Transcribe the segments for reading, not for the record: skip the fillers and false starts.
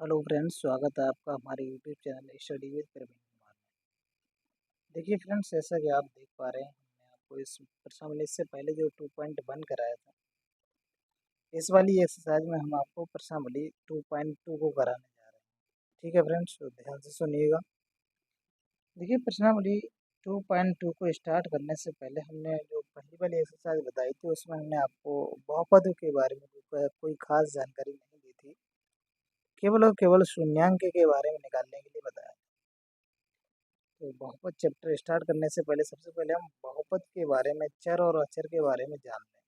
Hello friends, स्वागत है आपका हमारे YouTube channel study with Praveen Kumar में। देखिए फ्रेंड्स, जैसा कि आप देख पा रहे हैं, हमने आपको इस प्रश्नावली से पहले जो 2.1 कराया था, इस वाली एक्सरसाइज में हम आपको प्रश्नावली 2.2 को कराने जा रहे हैं। ठीक है फ्रेंड्स, तो ध्यान से सुनिएगा। देखिए, प्रश्नावली 2.2 को स्टार्ट करने से पहले हमने जो पहली वाली एक्सरसाइज बताई थी, उसमें हमने आपको बहुपद के बारे में कोई खास जानकारी नहीं दी थी, केवल और केवल शून्यांक के बारे में निकालने के लिए बताया। तो बहुपद चैप्टर स्टार्ट करने से पहले सबसे पहले हम बहुपद के बारे में, चर और अचर के बारे में जान लें।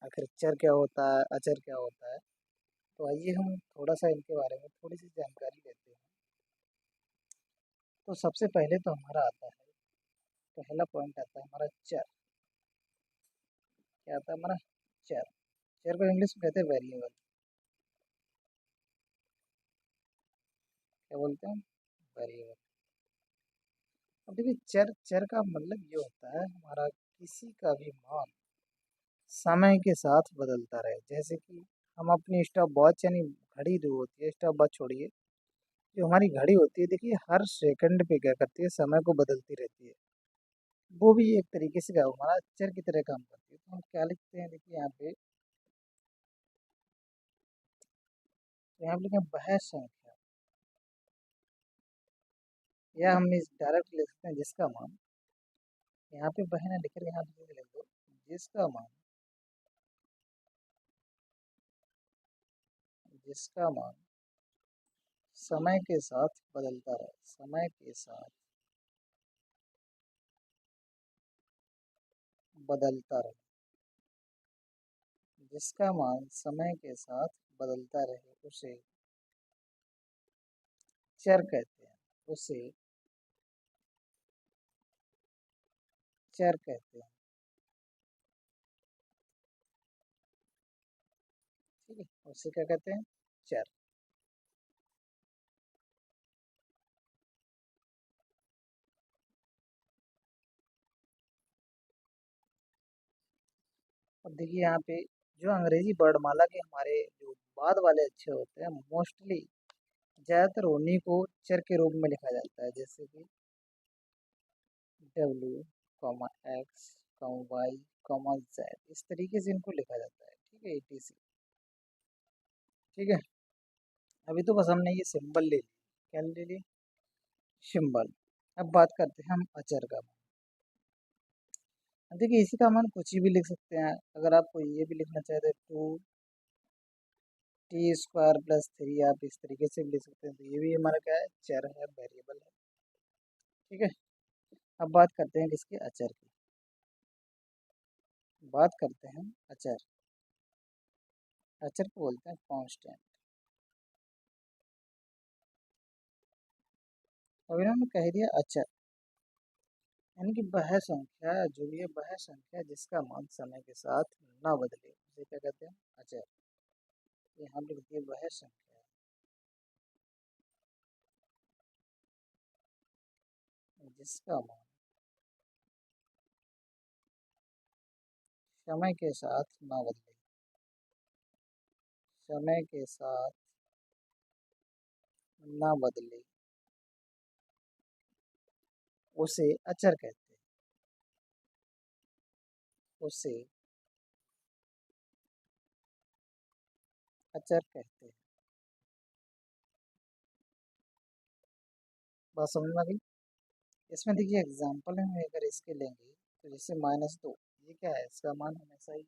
आखिर चर क्या होता है, अचर क्या होता है। तो आइए हम थोड़ा सा इनके बारे में थोड़ी सी जानकारी लेते हैं। तो सबसे पहले तो हमारा आता है, पहला पॉइंट आता है हमारा चर। क्या आता है हमारा? चर। चर को इंग्लिश में कहते हैं वेरिएबल। क्या बोलते हैं? वेरिएबल। अब देखिए, चर चर का मतलब ये होता है हमारा किसी का भी मान समय के साथ बदलता रहे। जैसे कि हम अपनी स्टॉप वॉच, यानी घड़ी जो होती है, स्टॉप वॉच छोड़िए, जो हमारी घड़ी होती है, देखिए हर सेकंड पे क्या करती है, समय को बदलती रहती है। वो भी एक तरीके से क्या हमारा अक्षर की तरह काम करती है। तो हम क्या लिखते हैं, देखिए यहाँ पे लिखे वह संख्या, या हम इस डायरेक्ट लिख सकते हैं जिसका मान, यहाँ पे वह ना लिख रहे, यहाँ पे लिख दो जिसका मान, जिसका मान समय के साथ बदलता रहे, समय के साथ बदलता रहे, जिसका मान समय के साथ बदलता रहे, उसे चर कहते हैं। उसे चर कहते हैं। ठीक है, उसे क्या कहते हैं? चर। अब देखिए यहाँ पे जो अंग्रेजी वर्णमाला के हमारे जो बाद वाले अक्षर होते हैं, मोस्टली ज़्यादातर उन्हीं को चर के रूप में लिखा जाता है। जैसे कि डब्ल्यू, comma x, comma y, comma z, इस तरीके से इनको लिखा जाता है। ठीक है, etc। ठीक है, अभी तो बस हमने ये सिंबल ले लिया। क्या ले लिया? सिंबल। अब बात करते हैं हम अचर का। देखिए, इसी का मान कुछ भी लिख सकते हैं। अगर आपको ये भी लिखना चाहते हैं, 2t² + 3, आप इस तरीके से भी लिख सकते हैं। तो ये भी हमारा क्या है? चर है, वेरिएबल है। ठीक है, अब बात करते हैं किसकी? अचर की। बात करते हैं अचर। अचर को बोलते हैं कांस्टेंट। अब इन्होंने कह दिया अचर, यानी कि वह संख्या, जो भी है वह संख्या जिसका मान समय के साथ ना बदले, उसे क्या कहते हैं? अचर। यहाँ लिख दिए वह संख्या जिसका मान समय के साथ ना बदले, समय के साथ ना बदले, उसे अचर कहते हैं। उसे अचर कहते हैं। बात समझ में आ गई? इसमें देखिए एग्जाम्पल हम अगर इसके लेंगे, तो जैसे -2, ये क्या है? इसका मान हमेशा ही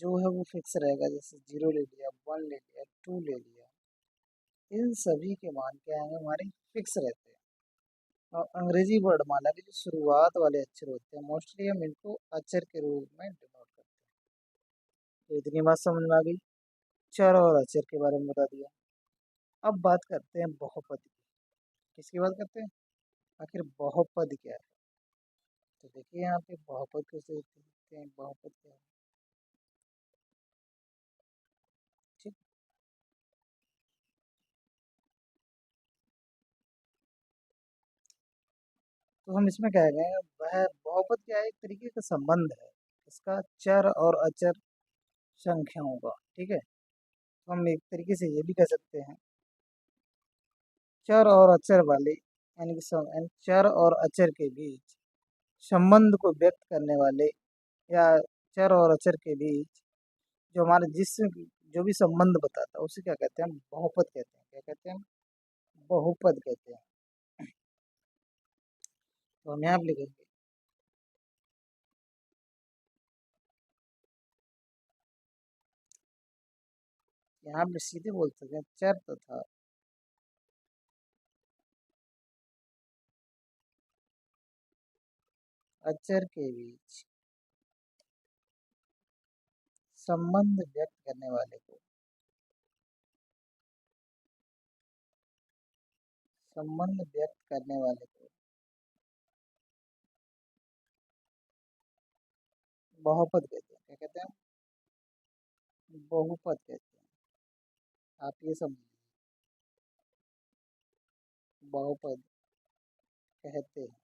जो है वो फिक्स रहेगा। जैसे 0 ले लिया, 1 ले लिया, 2 ले लिया, इन सभी के मान क्या है? हमारे फिक्स रहते हैं। और अंग्रेजी वर्णमाला के जो शुरुआत वाले अक्षर होते हैं, मोस्टली हम इनको अक्षर के रूप में डिनोट करते हैं। तो इतनी बात समझ में आ गई, चर और अक्षर के बारे में बता दिया। अब बात करते हैं बहुपद की। किसकी बात करते हैं? आखिर बहुपद क्या है? तो देखिए यहाँ पे बहुपद कैसे लिखते हैं, बहुपद क्या है? ठीक। तो हम इसमें कह रहे हैं, वह बहुपद क्या है? एक तरीके का संबंध है इसका चर और अचर संख्याओं का। ठीक है, तो हम एक तरीके से ये भी कह सकते हैं चर और अचर वाले यानी कि चर और अचर के बीच संबंध को व्यक्त करने वाले या चर और अचर के बीच जो हमारे जो भी संबंध बताता है उसे क्या कहते हैं, बहुपद कहते हैं। क्या कहते हैं? बहुपद कहते हैं। तो हम यहाँ पे लिखेंगे यहाँ पे सीधे बोल सकते हैं चर तथा अचर के बीच संबंध व्यक्त करने वाले को संबंध व्यक्त करने वाले को बहुपद कहते हैं। क्या कहते हैं? बहुपद कहते हैं। आप ये समझिए, बहुपद कहते हैं।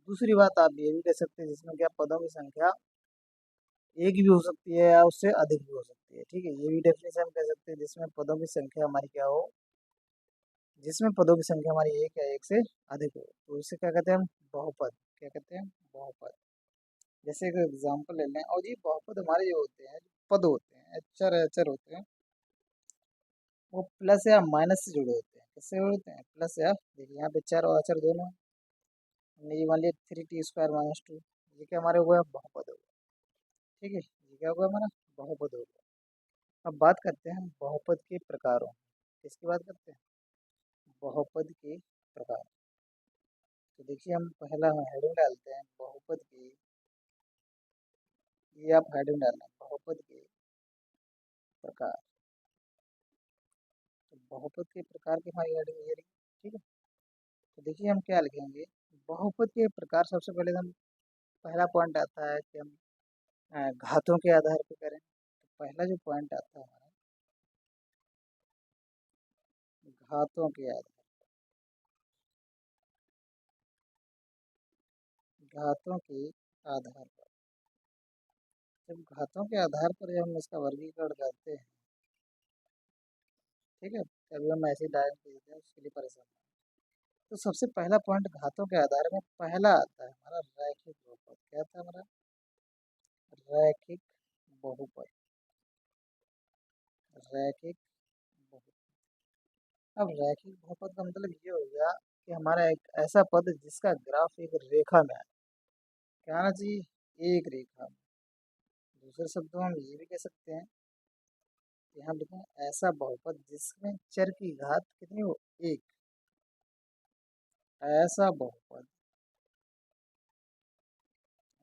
दूसरी बात आप ये भी कह सकते हैं जिसमें क्या पदों की संख्या एक भी हो सकती है या उससे अधिक भी हो सकती है। ठीक है, ये भी डेफिनेशन हम कह सकते हैं जिसमें पदों की संख्या हमारी क्या हो, जिसमें पदों की संख्या हमारी एक या एक से अधिक हो, तो इसे क्या कहते हैं हम? बहुपद। क्या कहते हैं? बहुपद। जैसे एक एग्जाम्पल ले लें, और ये बहुपद हमारे जो होते हैं, पद होते हैं, अचर अचर होते हैं, वो प्लस या माइनस से जुड़े होते हैं। किससे जुड़े होते हैं? प्लस या, देखिए यहाँ पे चर और अचर दोनों हैं। हमने ये मान लिया 3t² - 2, ये क्या हमारे हुआ? बहुपद हो गया। ठीक है, ये क्या होगा हमारा? बहुपद हो गया। अब बात करते हैं बहुपद के प्रकारों। किसकी बात करते हैं? बहुपद के प्रकार। तो देखिए हम पहला हेडिंग डालते हैं बहुपद के, ये आप हेडिंग डालना, बहुपद के प्रकार। तो बहुपद के प्रकार की हमारी हेडिंग ये रही। ठीक है, तो देखिए हम क्या लिखेंगे, बहुपद के प्रकार। सबसे पहले हम पहला पॉइंट आता है कि हम घातों के आधार पर करें। तो पहला जो पॉइंट आता है हमारा, घातों के आधार, घातों के आधार पर। जब घातों के आधार पर जब हम इसका वर्गीकरण करते हैं, ठीक है, कभी हम ऐसे डायरेक्ट देते हैं उसके लिए परेशान। तो सबसे पहला पॉइंट घातों के आधार में पहला आता है हमारा रैखिक बहुपद। क्या था हमारा? रैखिक बहुपद। रैखिक बहुपद। अब रैखिक बहुपद का मतलब ये हो गया कि हमारा एक ऐसा पद जिसका ग्राफ एक रेखा में है। क्या आना चाहिए? एक रेखा में। दूसरे शब्दों में हम ये भी कह सकते हैं कि हम लिखें ऐसा बहुपद जिसमें चर की घात कितनी हो? एक। ऐसा बहुपद,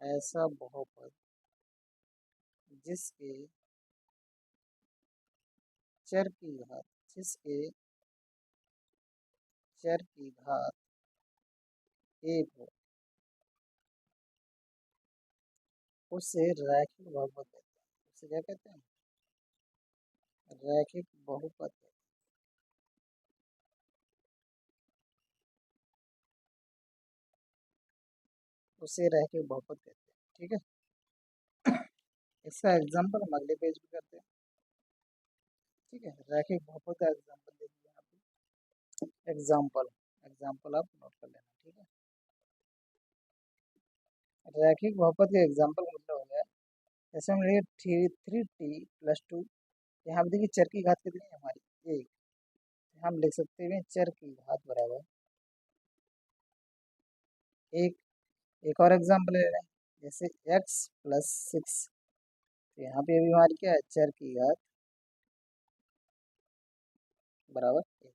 ऐसा बहुपद जिसके चर की घात, जिसके चर की घात एक हो, उसे रैखिक बहुपद कहते हैं। उसे क्या कहते हैं? रैखिक बहुपद कहते हैं। उसे रैखिक बहुपद कहते हैं। ठीक है, इसका एग्जाम्पल हम अगले पेज पे करते हैं। ठीक है, रैखिक बहुपद का एग्जाम्पल देखिए यहाँ पे। एग्जाम्पल, एग्जाम्पल आप नोट कर लेना। ठीक है, रैखिक बहुपद के एग्जाम्पल मतलब हो गया, जैसे हम लिए 3t+2। यहाँ पे देखिए चर की घात कितनी है हमारी? एक। हम लिख सकते हैं चर की घात बराबर एक। एक और एग्जाम्पल ले रहे हैं, जैसे x+6। तो यहाँ पे अभी हमारी क्या है? चर की घात बराबर एक।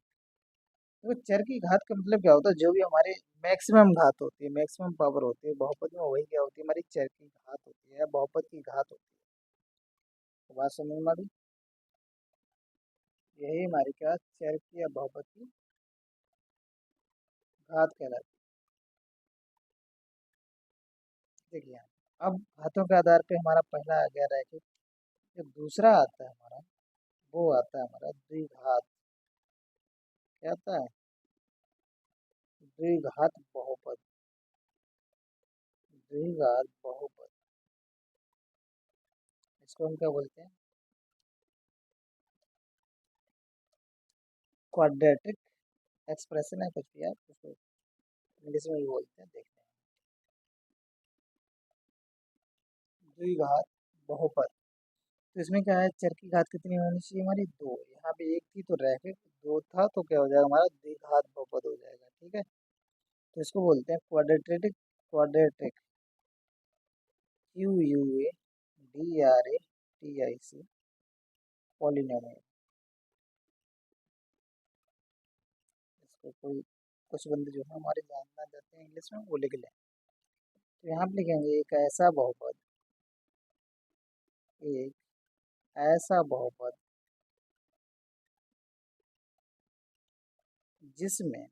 तो चर की घात का मतलब क्या होता है? जो भी हमारे मैक्सिमम घात होती है, मैक्सिमम पावर होती है बहुपद में, वही क्या होती है? हमारी चर की घात होती है या बहुपद की घात होती है। तो बात समझ में आ गई? यही हमारी क्या, चर की या बहुपद की घात कहलाती है। देखिए अब घातों के आधार पे हमारा पहला आ गया रैखिक। जो दूसरा आता है हमारा, वो आता है हमारा द्विघात। क्या आता है? द्विघात बहुपद। द्विघात बहुपद, इसको हम क्या बोलते हैं? क्वाड्रेटिक एक्सप्रेशन है, कुछ भी आप उसको इंग्लिश में भी बोलते हैं, देखते हैं। द्विघात बहुपद, तो इसमें क्या है, चर की घात कितनी होनी चाहिए हमारी, दो। यहाँ पे एक थी तो रह गई, दो था तो क्या हो जाएगा हमारा, द्विघात बहुपद हो जाएगा। ठीक है, तो इसको बोलते हैं क्वाड्रेटिक, क्वाड्रेटिक, QUADRATIC, पॉलिनोमियल। इसको कोई कुछ बंदे जो है हमारे जानना चाहते हैं इंग्लिश में, वो लिख लें। तो यहाँ पे लिखेंगे एक ऐसा बहुपद, एक ऐसा बहुपद जिसमें,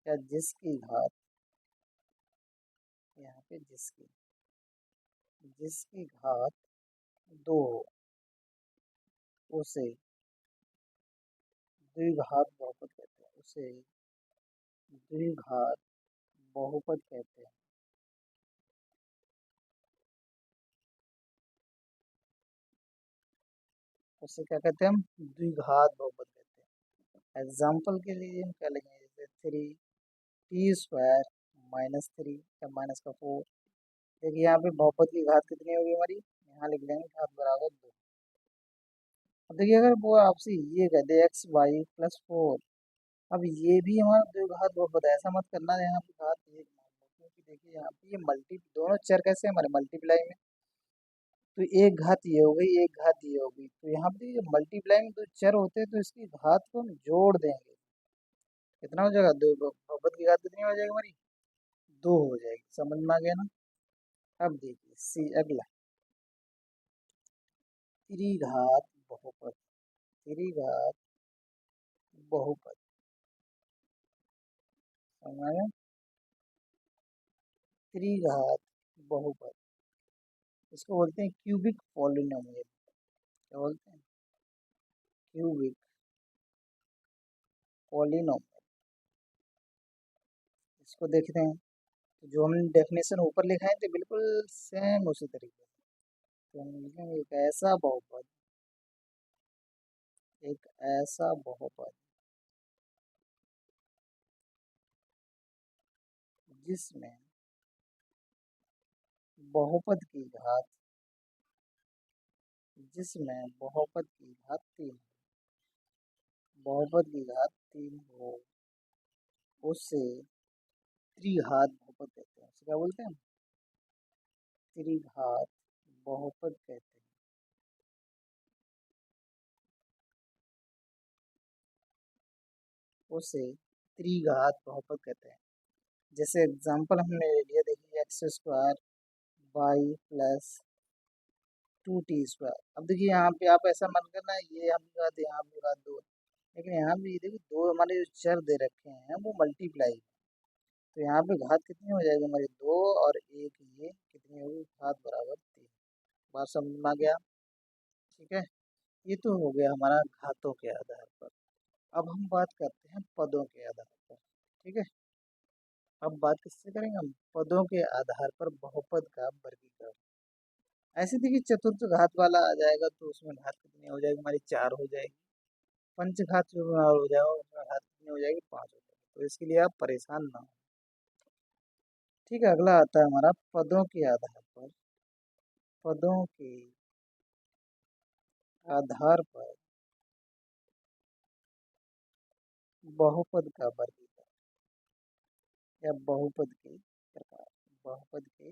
या जिसकी घात, यहाँ पे जिसकी, जिसकी घात दो हो, उसे द्विघात बहुपद कहते हैं, उसे द्विघात बहुपद कहते हैं। उसे क्या कहते हैं हम, द्विघात बहुपद कहते हैं। एग्जाम्पल के लिए हम क्या लेंगे, जैसे 3t² -3 या माइनस का 4। देखिए यहाँ पे बहुपद की घात कितनी होगी हमारी, यहाँ लिख लेंगे घात बराबर 2। अब देखिए अगर वो आपसे ये कह दे x y+4, अब ये भी हमारा द्विघात बहुपद है, ऐसा मत करना यहाँ पे घात एक मान लो, क्योंकि देखिए यहाँ पे ये मल्टी, दोनों चर कैसे हमारे मल्टीप्लाई में, तो एक घात ये हो गई, एक घात ये हो गई, तो यहाँ पे मल्टीप्लाई में दो चर होते हैं तो इसकी घात को हम जोड़ देंगे, कितना हो जाएगा, दो। बहुपद की घात कितनी हो जाएगी हमारी, दो हो जाएगी। समझ में आ गया ना। अब देखिए सी अगला, त्रिघात बहुपद, त्रिघात बहुपद, समझ में आया? त्रिघात बहुपद, इसको बोलते हैं क्यूबिक पॉलिनोमियल। क्या बोलते हैं, क्यूबिक पॉलिनोमियल। इसको देखते हैं, तो जो हमने डेफिनेशन ऊपर लिखा है तो बिल्कुल सेम उसी तरीके से, तो हम लिखेंगे एक ऐसा बहुपद, एक ऐसा बहुपद जिसमें बहुपद की घात, जिसमें बहुपद की घात 3, बहुपद की घात 3 हो, उसे त्रिघात बहुपद कहते हैं। उसे क्या बोलते हैं, त्रिघात बहुपद कहते हैं। उसे त्रिघात बहुपद कहते हैं। जैसे एग्जांपल हमने ले लिया, देखिए x² y+2t²। अब देखिए यहाँ पे आप ऐसा मन करना, ये हम घात यहाँ पे घात दो, लेकिन यहाँ भी देखिए दो हमारे जो चर दे रखे हैं वो मल्टीप्लाई, तो यहाँ पे घात कितनी हो जाएगी हमारी, दो, और एक ये कितनी होगी, घात बराबर 3। बात समझ में आ गया। ठीक है, ये तो हो गया हमारा घातों के आधार पर। अब हम बात करते हैं पदों के आधार पर। ठीक है, अब बात किससे करेंगे हम, पदों के आधार पर बहुपद का वर्गीकरण। ऐसे देखिए चतुर्थ घात वाला आ जाएगा तो उसमें घात कितनी हो जाएगी हमारी, 4 हो जाएगी। पंचघात जो हो जाएगा उसमें घात कितनी हो जाएगी, 5 हो जाएगी। तो इसके लिए आप परेशान ना हो। ठीक है, अगला आता है हमारा पदों के आधार पर, पदों के आधार पर बहुपद का वर्गीकरण, या बहुपद के प्रकार, बहुपद के।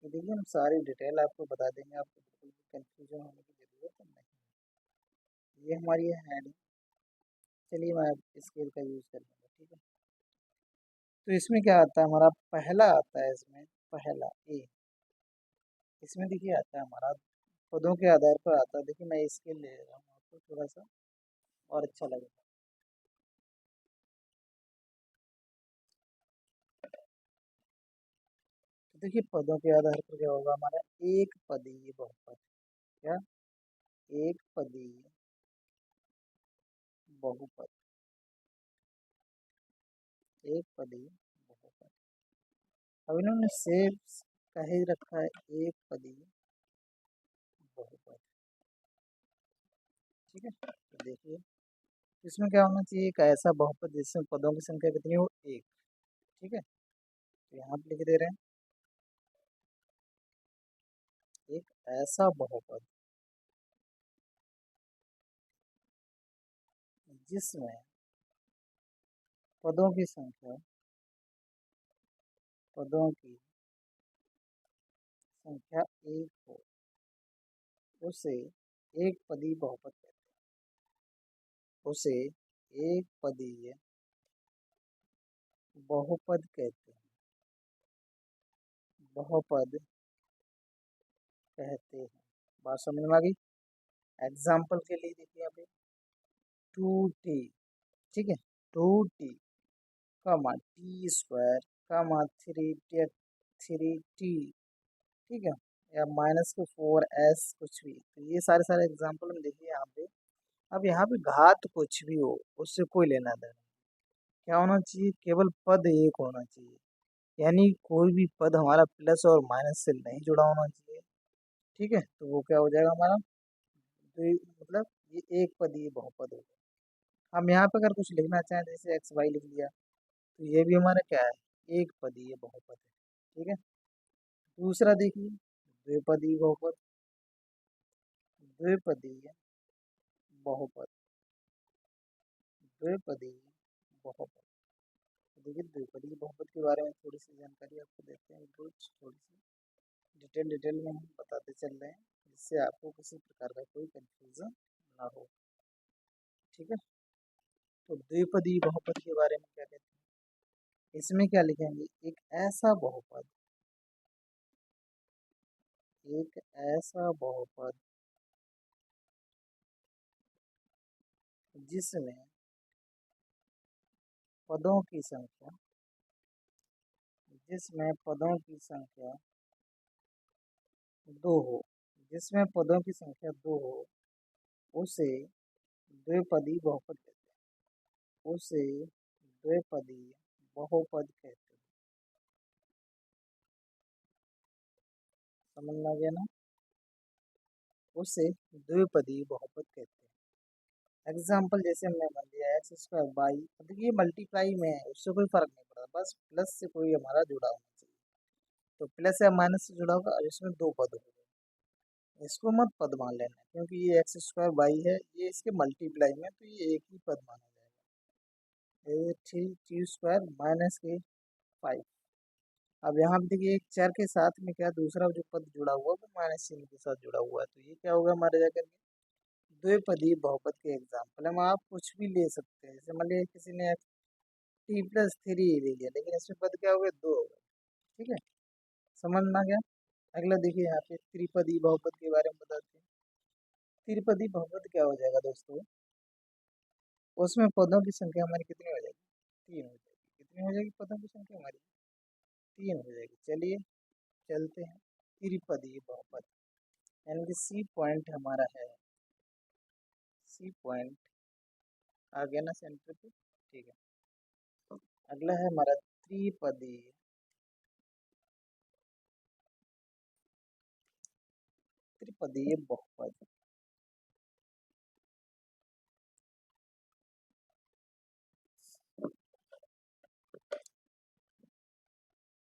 तो देखिए हम सारी डिटेल आपको बता देंगे, आपको बिल्कुल भी कंफ्यूजन होने की जरूरत नहीं। ये हमारी है हैडिंग, चलिए मैं स्केल का यूज़ कर लूँगा। ठीक है, तो इसमें क्या आता है हमारा, पहला आता है इसमें, पहला ए, इसमें देखिए आता है हमारा पदों के आधार पर आता है। देखिए मैं स्केल ले रहा हूँ आपको थोड़ा सा और अच्छा लगेगा। तो देखिए पदों के आधार पर क्या होगा हमारा, एक पदी बहुपद, क्या, एक पदी बहुपद, एक पदी बहुपद। अब इन्होंने सेव कह ही रखा है, एक पदी बहुपद। ठीक इसमें क्या होना चाहिए, एक ऐसा बहुपद जिसमें पदों की संख्या कितनी हो, एक। ठीक है, तो यहाँ पे लिख दे रहे हैं एक ऐसा बहुपद जिसमें पदों की संख्या पदों की संख्या एक हो, उसे एक पदी बहुपद कहते हैं। उसे एक पदीय बहुपद कहते हैं। बहुपद कहते हैं। बात समझ में आ गई। एग्जाम्पल के लिए देखिए यहाँ पे 2t, ठीक है, 2t कमा टी स्क्वायर कमा 3t, ठीक है, या -4s कुछ भी, तो ये सारे सारे एग्जाम्पल हम देखिए यहाँ पे। अब यहाँ पे घात कुछ भी हो उससे कोई लेना देना नहीं। क्या होना चाहिए, केवल पद एक होना चाहिए, यानी कोई भी पद हमारा प्लस और माइनस से नहीं जुड़ा होना चाहिए। ठीक है, तो वो क्या हो जाएगा हमारा, मतलब ये एक पद, ये बहुपद होगा। हम यहाँ पे अगर कुछ लिखना चाहें जैसे एक्स वाई लिख लिया, तो ये भी हमारा क्या है, एक पदी बहुपद है। ठीक है, दूसरा देखिए द्विपदी बहुपद, द्विपदी बहुपद, द्विपदी बहुपद। तो देखिए द्विपदी बहुपद के बारे में थोड़ी सी जानकारी आपको देते हैं, कुछ थोड़ी सी डिटेल में हम बताते चल रहे हैं, जिससे आपको किसी प्रकार का कोई कंफ्यूजन ना हो। ठीक है, तो द्विपदी बहुपद के बारे में क्या कहते हैं, इसमें क्या लिखेंगे, एक ऐसा बहुपद, एक ऐसा बहुपद जिसमें पदों की संख्या, जिसमें पदों की संख्या दो हो, जिसमें पदों की संख्या दो हो, उसे द्विपदी बहुपद कहते हैं। उसे द्विपदी बहुपद कहते हैं। समझ में आ गया ना, उसे द्विपदी बहुपद कहते हैं। एग्जाम्पल जैसे हमने मान लिया एक्स स्क्वायर बाई, देखिए मल्टीप्लाई में है उससे कोई फर्क नहीं पड़ता, बस प्लस से कोई हमारा जुड़ा होना चाहिए। तो प्लस या माइनस से जुड़ा होगा और इसमें दो पद होंगे, इसको मत पद मान लेना, क्योंकि ये एक्स स्क्वायर बाई है, ये इसके मल्टीप्लाई में, तो ये एक ही पद माना जाएगा। ये थ्री टी स्क्वायर माइनस के 5। अब यहाँ पे देखिए एक चर के साथ में क्या दूसरा जो पद जुड़ा हुआ है वो माइनस चिन्ह के साथ जुड़ा हुआ है, तो ये क्या होगा हमारे जाकर के द्विपदी बहुपद के एग्जाम्पल हम आप कुछ भी ले सकते हैं। जैसे मान लीजिए किसी ने t+3 ले लिया, लेकिन इसमें पद क्या हो गए, दो हो गए। ठीक है, समझ में आ गया। अगला देखिए यहाँ पे त्रिपदी बहुपद के बारे में बताते हैं। त्रिपदी बहुपद क्या हो जाएगा दोस्तों, उसमें पदों की संख्या हमारी कितनी हो जाएगी, तीन हो जाएगी। कितनी हो जाएगी पदों की संख्या हमारी, तीन हो जाएगी। चलिए चलते हैं त्रिपदी बहुपद, यानी कि सी पॉइंट हमारा है, सी पॉइंट आ गया ना सेंटर पे। ठीक है, तो अगला है हमारा त्रिपदी, त्रिपदी बहुपद।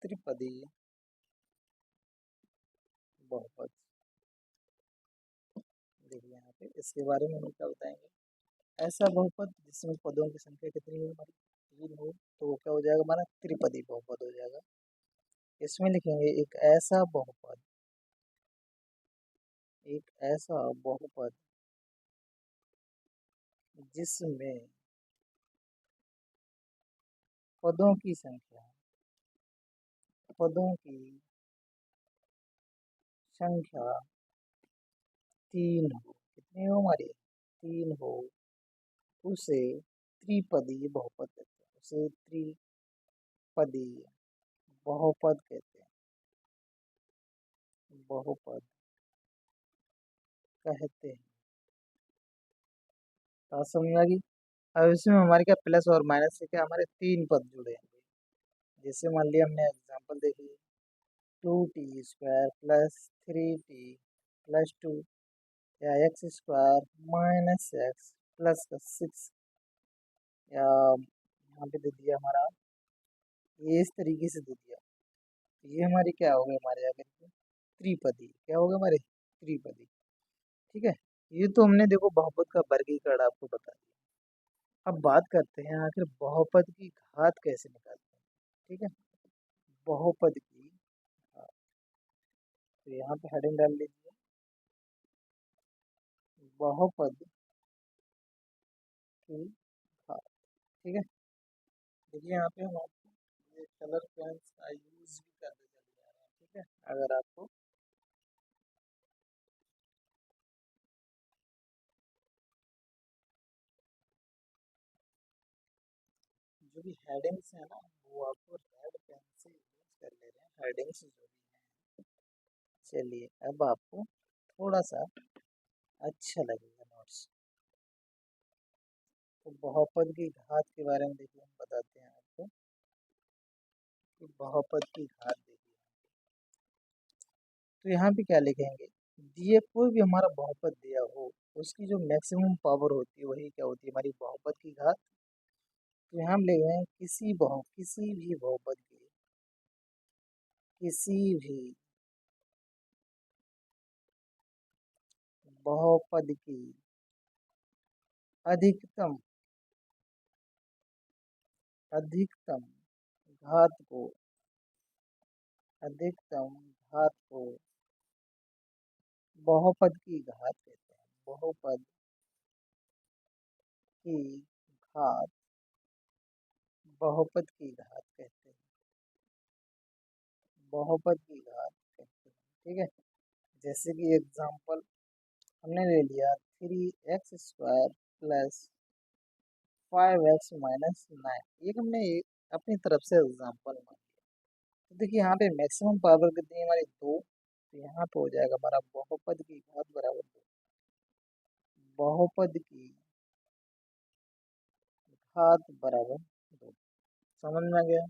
त्रिपदी बहुपद, देखिए यहाँ पे इसके बारे में हम क्या बताएंगे, ऐसा बहुपद जिसमें पदों की संख्या कितनी हो हमारी, तीन हो, तो वो क्या हो जाएगा हमारा त्रिपदी बहुपद हो जाएगा। इसमें लिखेंगे एक ऐसा बहुपद, एक ऐसा बहुपद जिसमें पदों की संख्या, पदों की संख्या तीन हो, कितनी हो हमारी, तीन हो, उसे त्रिपदी बहुपद कहते हैं। उसे त्रिपदी बहुपद कहते हैं, बहुपद कहते हैं। बात समझ आ गई। अब इसमें हमारे क्या प्लस और माइनस से क्या हमारे तीन पद जुड़े हैं। जैसे मान लिया हमने एग्जांपल देखी, 2t² प्लस 3t+2, या x² - x प्लस 6 या यहाँ पे दे दिया हमारा, ये इस तरीके से दे दिया। तो ये हमारी क्या हो गई, हमारे आगे त्रिपदी, क्या होगा हमारे त्रिपदी। ठीक है, ये तो हमने देखो बहुपद का वर्गीकरण आपको बता दिया। अब बात करते हैं आखिर बहुपद की घात कैसे निकालते हैं। ठीक है, बहुपद की घात, तो यहाँ पे हेडिंग डाल लीजिए, बहुपद की घात। ठीक है, देखिए यहाँ पे हम आपको ये कलर पेन्स का यूज भी करते चले जा रहे हैं। ठीक है, अगर आपको जो भी हेडिंग्स है ना, वो आपको रेड पेन से यूज कर ले रहे हैं, हेडिंग्स जो भी हैं। चलिए अब आपको थोड़ा सा अच्छा लगेगा नोट्स। तो बहुपद की घात के बारे में देखिए, हम बताते हैं आपको कि बहुपद की घात देखिए, तो यहाँ पे क्या लिखेंगे, दिए कोई भी हमारा बहुपद दिया हो, उसकी जो मैक्सिमम पावर होती है वही क्या होती है, हमारी बहुपद की घात। तो यहाँ हम ले गए हैं किसी भी बहुपद की, किसी भी बहुपद की अधिकतम अधिकतम घात को, अधिकतम घात को बहुपद की घात कहते हैं। बहुपद की घात, बहुपद की घात कहते हैं, बहुपद की घात कहते हैं। ठीक है, जैसे कि एग्जांपल हमने ले लिया 3x² प्लस 5x - 9, ये हमने अपनी तरफ से एग्जांपल मान लिया। तो देखिए यहाँ पे मैक्सिमम पावर कितनी है हमारी, 2। तो यहाँ पे हो जाएगा हमारा बहुपद की घात बराबर 2, बहुपद की घात बराबर 2। समझ में आ गया।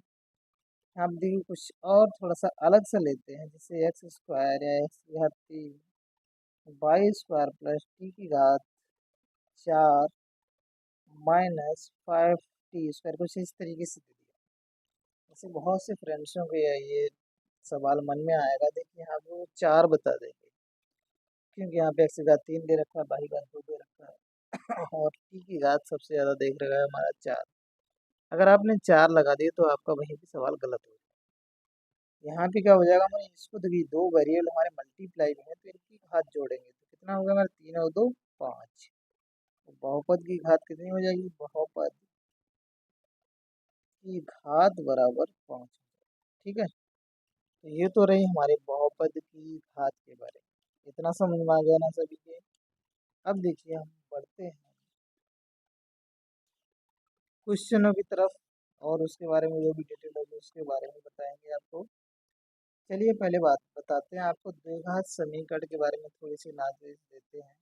आप देखिए कुछ और थोड़ा सा अलग से लेते हैं, जैसे x² या एक्स की घात 3 y² प्लस टी की घात 4 -5t², कुछ इस तरीके से दे दिया। ऐसे बहुत से फ्रेंड्सों के ये सवाल मन में आएगा, देखिए यहाँ पे वो 4 बता देंगे, क्योंकि यहाँ पे एक्स की घात 3 दे रखा है, वाई की घात 2 दे रखा है और टी की घात सबसे ज़्यादा देख रखा है हमारा 4। अगर आपने 4 लगा दिए तो आपका वहीं भी सवाल गलत हो जाएगा। यहाँ पे क्या हो जाएगा हमारे, इसको देखिए दो वेरिएबल हमारे मल्टीप्लाई में है, तो इनकी घात जोड़ेंगे तो कितना होगा हमारे, 3 और 2 5। तो बहुपद की घात कितनी हो जाएगी, बहुपद की घात बराबर 5। ठीक है, तो ये तो रही हमारे बहुपद की घात के बारे में, इतना समझ में आ गया ना सभी के। अब देखिए हम बढ़ते हैं क्वेश्चनों की तरफ, और उसके बारे में जो भी डिटेल होगी उसके बारे में बताएंगे आपको। चलिए पहले बात बताते हैं आपको, द्विघात समीकरण के बारे में थोड़ी सी नॉलेज देते हैं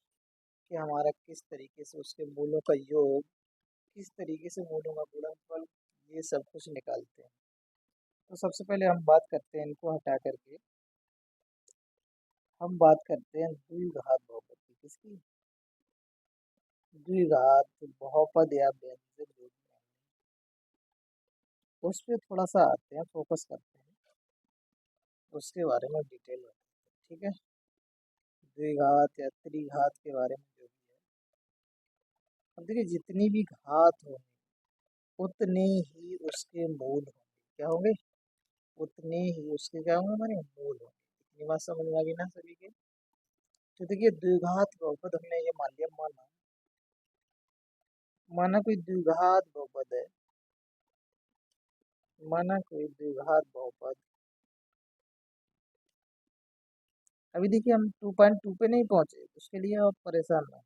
कि हमारा किस तरीके से उसके मूलों का योग, किस तरीके से मूलों का गुणनफल, ये सब कुछ निकालते हैं। तो सबसे पहले हम बात करते हैं, इनको हटा करके हम बात करते हैं द्विघात बहुपद की, किसकी, द्विघात बहुपद या व्यंजक जो भी है, उस पर थोड़ा सा आते हैं, फोकस करते हैं, उसके बारे में डिटेल में। ठीक है, द्विघात या त्रिघात के बारे में जो भी है। अब देखिए जितनी भी घात होंगी उतने ही उसके मूल होंगे, क्या होंगे, उतने ही उसके क्या होंगे, हमारे मूल होंगे। इतनी बात समझ में आ गई ना सभी के। तो देखिए द्विघात बहुपद हमने ये मान लिया, माना माना कोई द्विघात बहुपद है, माना कोई द्विघात बहुपद। अभी देखिए हम 2.2 पे नहीं पहुंचे, उसके लिए आप परेशान ना हो,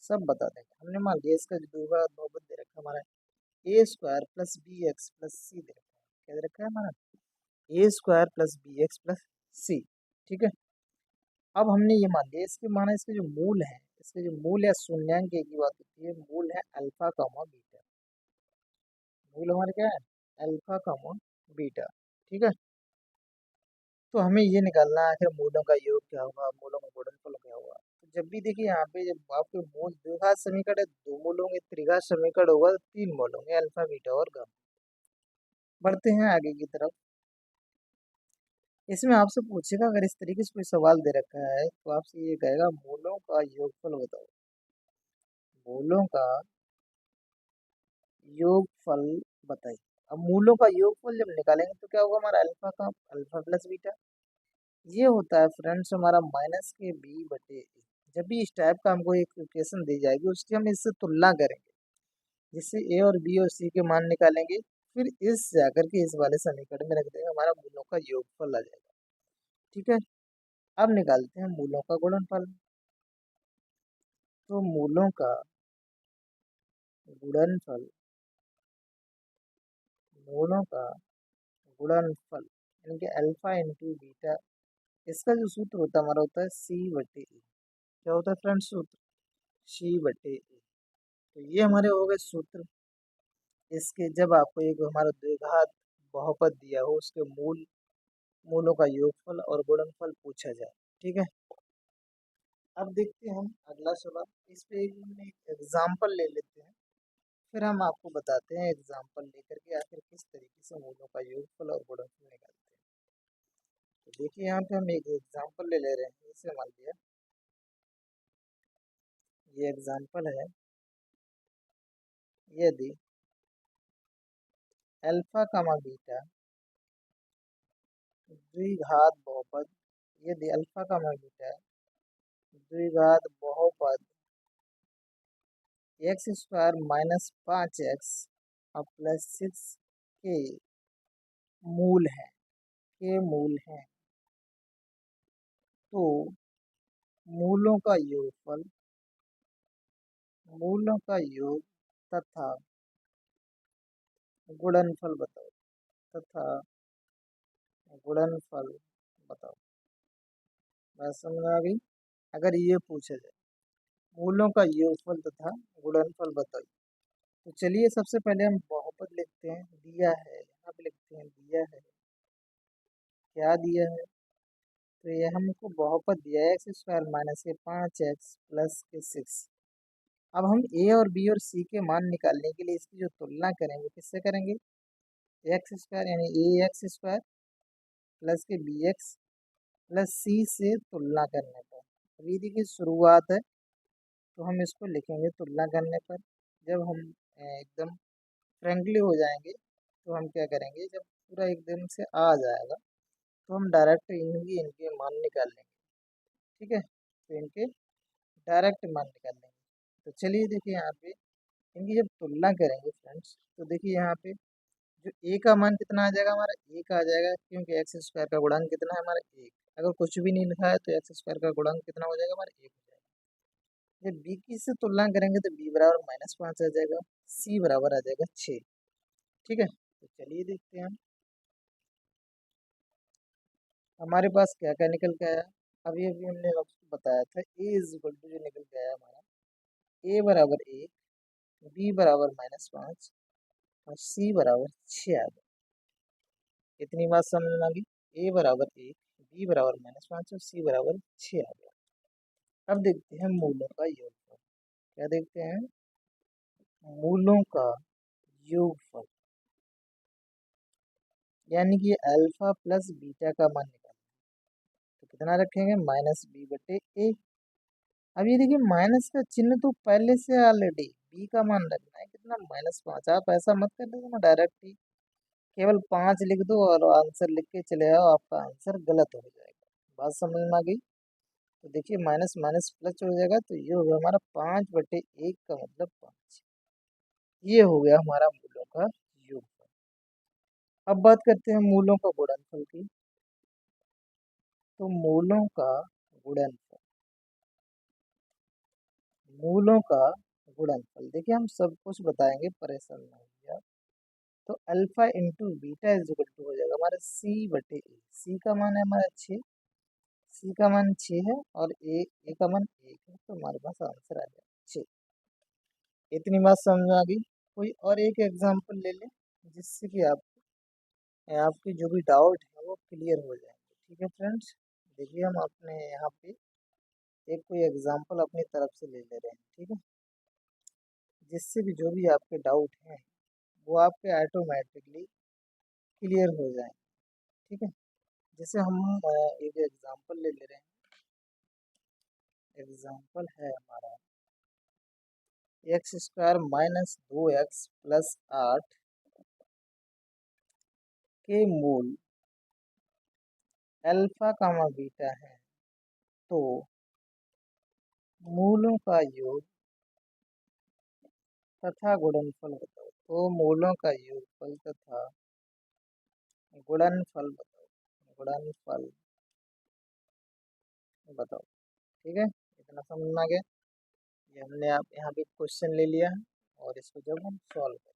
सब बता देंगे। हमने मान लिया इसका जो द्विघात बहुपद दे रखा है हमारा, a² plus B X plus C दे रखा है, क्या दे रखा है हमारा, a² plus B X plus C. ठीक है, अब हमने ये मान लिया, इसके माना इसके जो मूल है, इसके जो मूल या शून्यांक की बात होती है, मूल है अल्फा कामा बीटा। मूल हमारे क्या है, अल्फा कामा बीटा। ठीक है, तो हमें ये निकालना है आखिर मूलों का योग क्या होगा, मूलों का गुणनफल क्या होगा। तो जब भी देखिए यहाँ पे जब आपके मूल द्विघात समीकरण है, दो मूल होंगे, त्रिघात समीकरण होगा तो तीन मूल होंगे, अल्फा बीटा और गामा। बढ़ते हैं आगे की तरफ। इसमें आपसे पूछेगा, अगर इस तरीके से कोई सवाल दे रखा है तो आपसे ये कहेगा मूलों का योगफल बताओ। मूलों का योगफल बताइए। अब मूलों का योगफल जब निकालेंगे तो क्या होगा हमारा अल्फा का, अल्फा प्लस बीटा। ये होता है फ्रेंड्स हमारा माइनस के बी बटे ए। जब भी इस टाइप का हमको एक इक्वेशन दी जाएगी उसकी हम इससे तुलना करेंगे, जिससे ए और बी और सी के मान निकालेंगे, फिर इस जाकर के इस वाले समीकरण में रख देंगे, हमारा मूलों का योगफल आ जाएगा। ठीक है, अब निकालते हैं मूलों का गुणनफल। तो मूलों का गुणनफल, मूलों का गुणनफल यानी कि अल्फा इंटू बीटा, इसका जो सूत्र होता है हमारा होता है सी बटे ए। क्या होता है फ्रेंड्स सूत्र? सी बटे ए। तो ये हमारे हो गए सूत्र। इसके जब आपको एक हमारा द्विघात बहुपद दिया हो उसके मूलों का योगफल और गुणनफल पूछा जाए। ठीक है, अब देखते हैं हम अगला सवाल। इस पे एक एग्जाम्पल ले लेते हैं, फिर हम आपको बताते हैं एग्जाम्पल लेकर के आखिर किस तरीके से मूलों का योगफल और गुणनफल निकालते हैं। तो देखिए यहाँ पे हम एक एग्जाम्पल ले ले रहे हैं। जैसे मान लिया ये एग्जाम्पल है, यदि अल्फा कामा बीटा द्विघात बहुपद, यदि अल्फा कामा बीटा द्विघात बहुपद एक्स स्क्वायर माइनस 5x और प्लस 6 के मूल है, के मूल हैं, तो मूलों का योगफल, मूलों का योग तथा गुणनफल बताओ, तथा गुणनफल बताओ। बात समझ में आ गई? अगर ये पूछा जाए मूलों का योगफल तथा गुणनफल बताइए, तो चलिए सबसे पहले हम बहुपद लिखते हैं। दिया है, यहाँ पे लिखते हैं दिया है। क्या दिया है? तो ये हमको बहुपद दिया है एक्स स्क्वायर माइनस के 5x प्लस के 6। अब हम ए और बी और सी के मान निकालने के लिए इसकी जो तुलना करेंगे किससे करेंगे? एक्स स्क्वायर यानी ए एक्स स्क्वायर प्लस के बी एक्स प्लस सी से तुलना करने पर। अभी देखिए शुरुआत है तो हम इसको लिखेंगे तुलना करने पर। जब हम एकदम फ्रेंकली हो जाएंगे तो हम क्या करेंगे, जब पूरा एकदम से आ जाएगा तो हम डायरेक्ट इनके मान निकाल लेंगे। ठीक है, तो इनके डायरेक्ट मान निकाल लेंगे। तो चलिए देखिए यहाँ पे इनकी जब तुलना करेंगे फ्रेंड्स, तो देखिए यहाँ पे जो ए का मान कितना आ जाएगा हमारा, एक आ जाएगा, क्योंकि एक्स स्क्वायर का गुणांक कितना है हमारा एक। अगर कुछ भी नहीं लिखा है तो एक्स स्क्वायर का गुणांक कितना हो जाएगा हमारा एक हो जाएगा। जब बी की से तुलना करेंगे तो बी बराबर माइनस 5 आ जाएगा, सी बराबर आ जाएगा 6। ठीक है, तो चलिए देखते हैं हमारे पास क्या क्या निकल के आया। अभी अभी हमने आपको बताया था ए इज इक्वल टू, जो निकल के आया हमारा ए बराबर 1, बी बराबर -5 और सी बराबर 6 आ गया। इतनी बात समझ में आ गई? ए बराबर 1, बी बराबर -5 और सी बराबर 6 आ गया। अब देखते हैं मूलों का योगफल। क्या देखते हैं? मूलों का योगफल यानी कि अल्फा प्लस बीटा का मान निकालना। तो कितना रखेंगे? माइनस बी बटे ए। अब ये देखिए माइनस का चिन्ह तो पहले से ऑलरेडी बी का मान रखना है कितना, -5। आप ऐसा मत कर दो ना डायरेक्ट ही केवल 5 लिख दो और आंसर लिख के चले आओ, आपका आंसर गलत हो जाएगा। बात समझ में आ गई? तो देखिए माइनस माइनस प्लस हो जाएगा, तो ये हो गया हमारा 5/1 का मतलब 5। ये हो गया हमारा मूलों का योगफल। अब बात करते हैं मूलों का गुणनफल की। तो मूलों का गुणनफल, मूलों का गुणनफल देखिए हम सब कुछ बताएंगे, परेशान ना होइए आप। तो alpha into beta is equal to हो जाएगा हमारा सी बटे ए। सी का मान है हमारा 6, सी का मान 6 है और ए का मान 1 है, तो हमारे पास आंसर आ गया 6। इतनी बात समझ में आ गई? कोई और एक एग्जांपल ले लें जिससे कि आपकी जो भी डाउट है वो क्लियर हो जाएंगे। ठीक है फ्रेंड्स, देखिए हम अपने यहाँ पे एक कोई एग्जाम्पल अपनी तरफ से ले ले रहे हैं, ठीक है, जिससे भी जो भी आपके डाउट हैं वो आपके ऑटोमेटिकली क्लियर हो जाए, ठीक है। जैसे हम एक एग्जाम्पल ले ले रहे हैं। एग्जाम्पल है हमारा x² माइनस 2x प्लस 8 के मूल अल्फा कामा बीटा है, तो मूलों का योग तथा गुणनफल बताओ। तो मूलों का योगफल तथा गुणनफल बताओ। गुणनफल बताओ, ठीक है, इतना समझ में आ गया। ये हमने आप यहाँ पे क्वेश्चन ले लिया है और इसको जब हम सॉल्व करें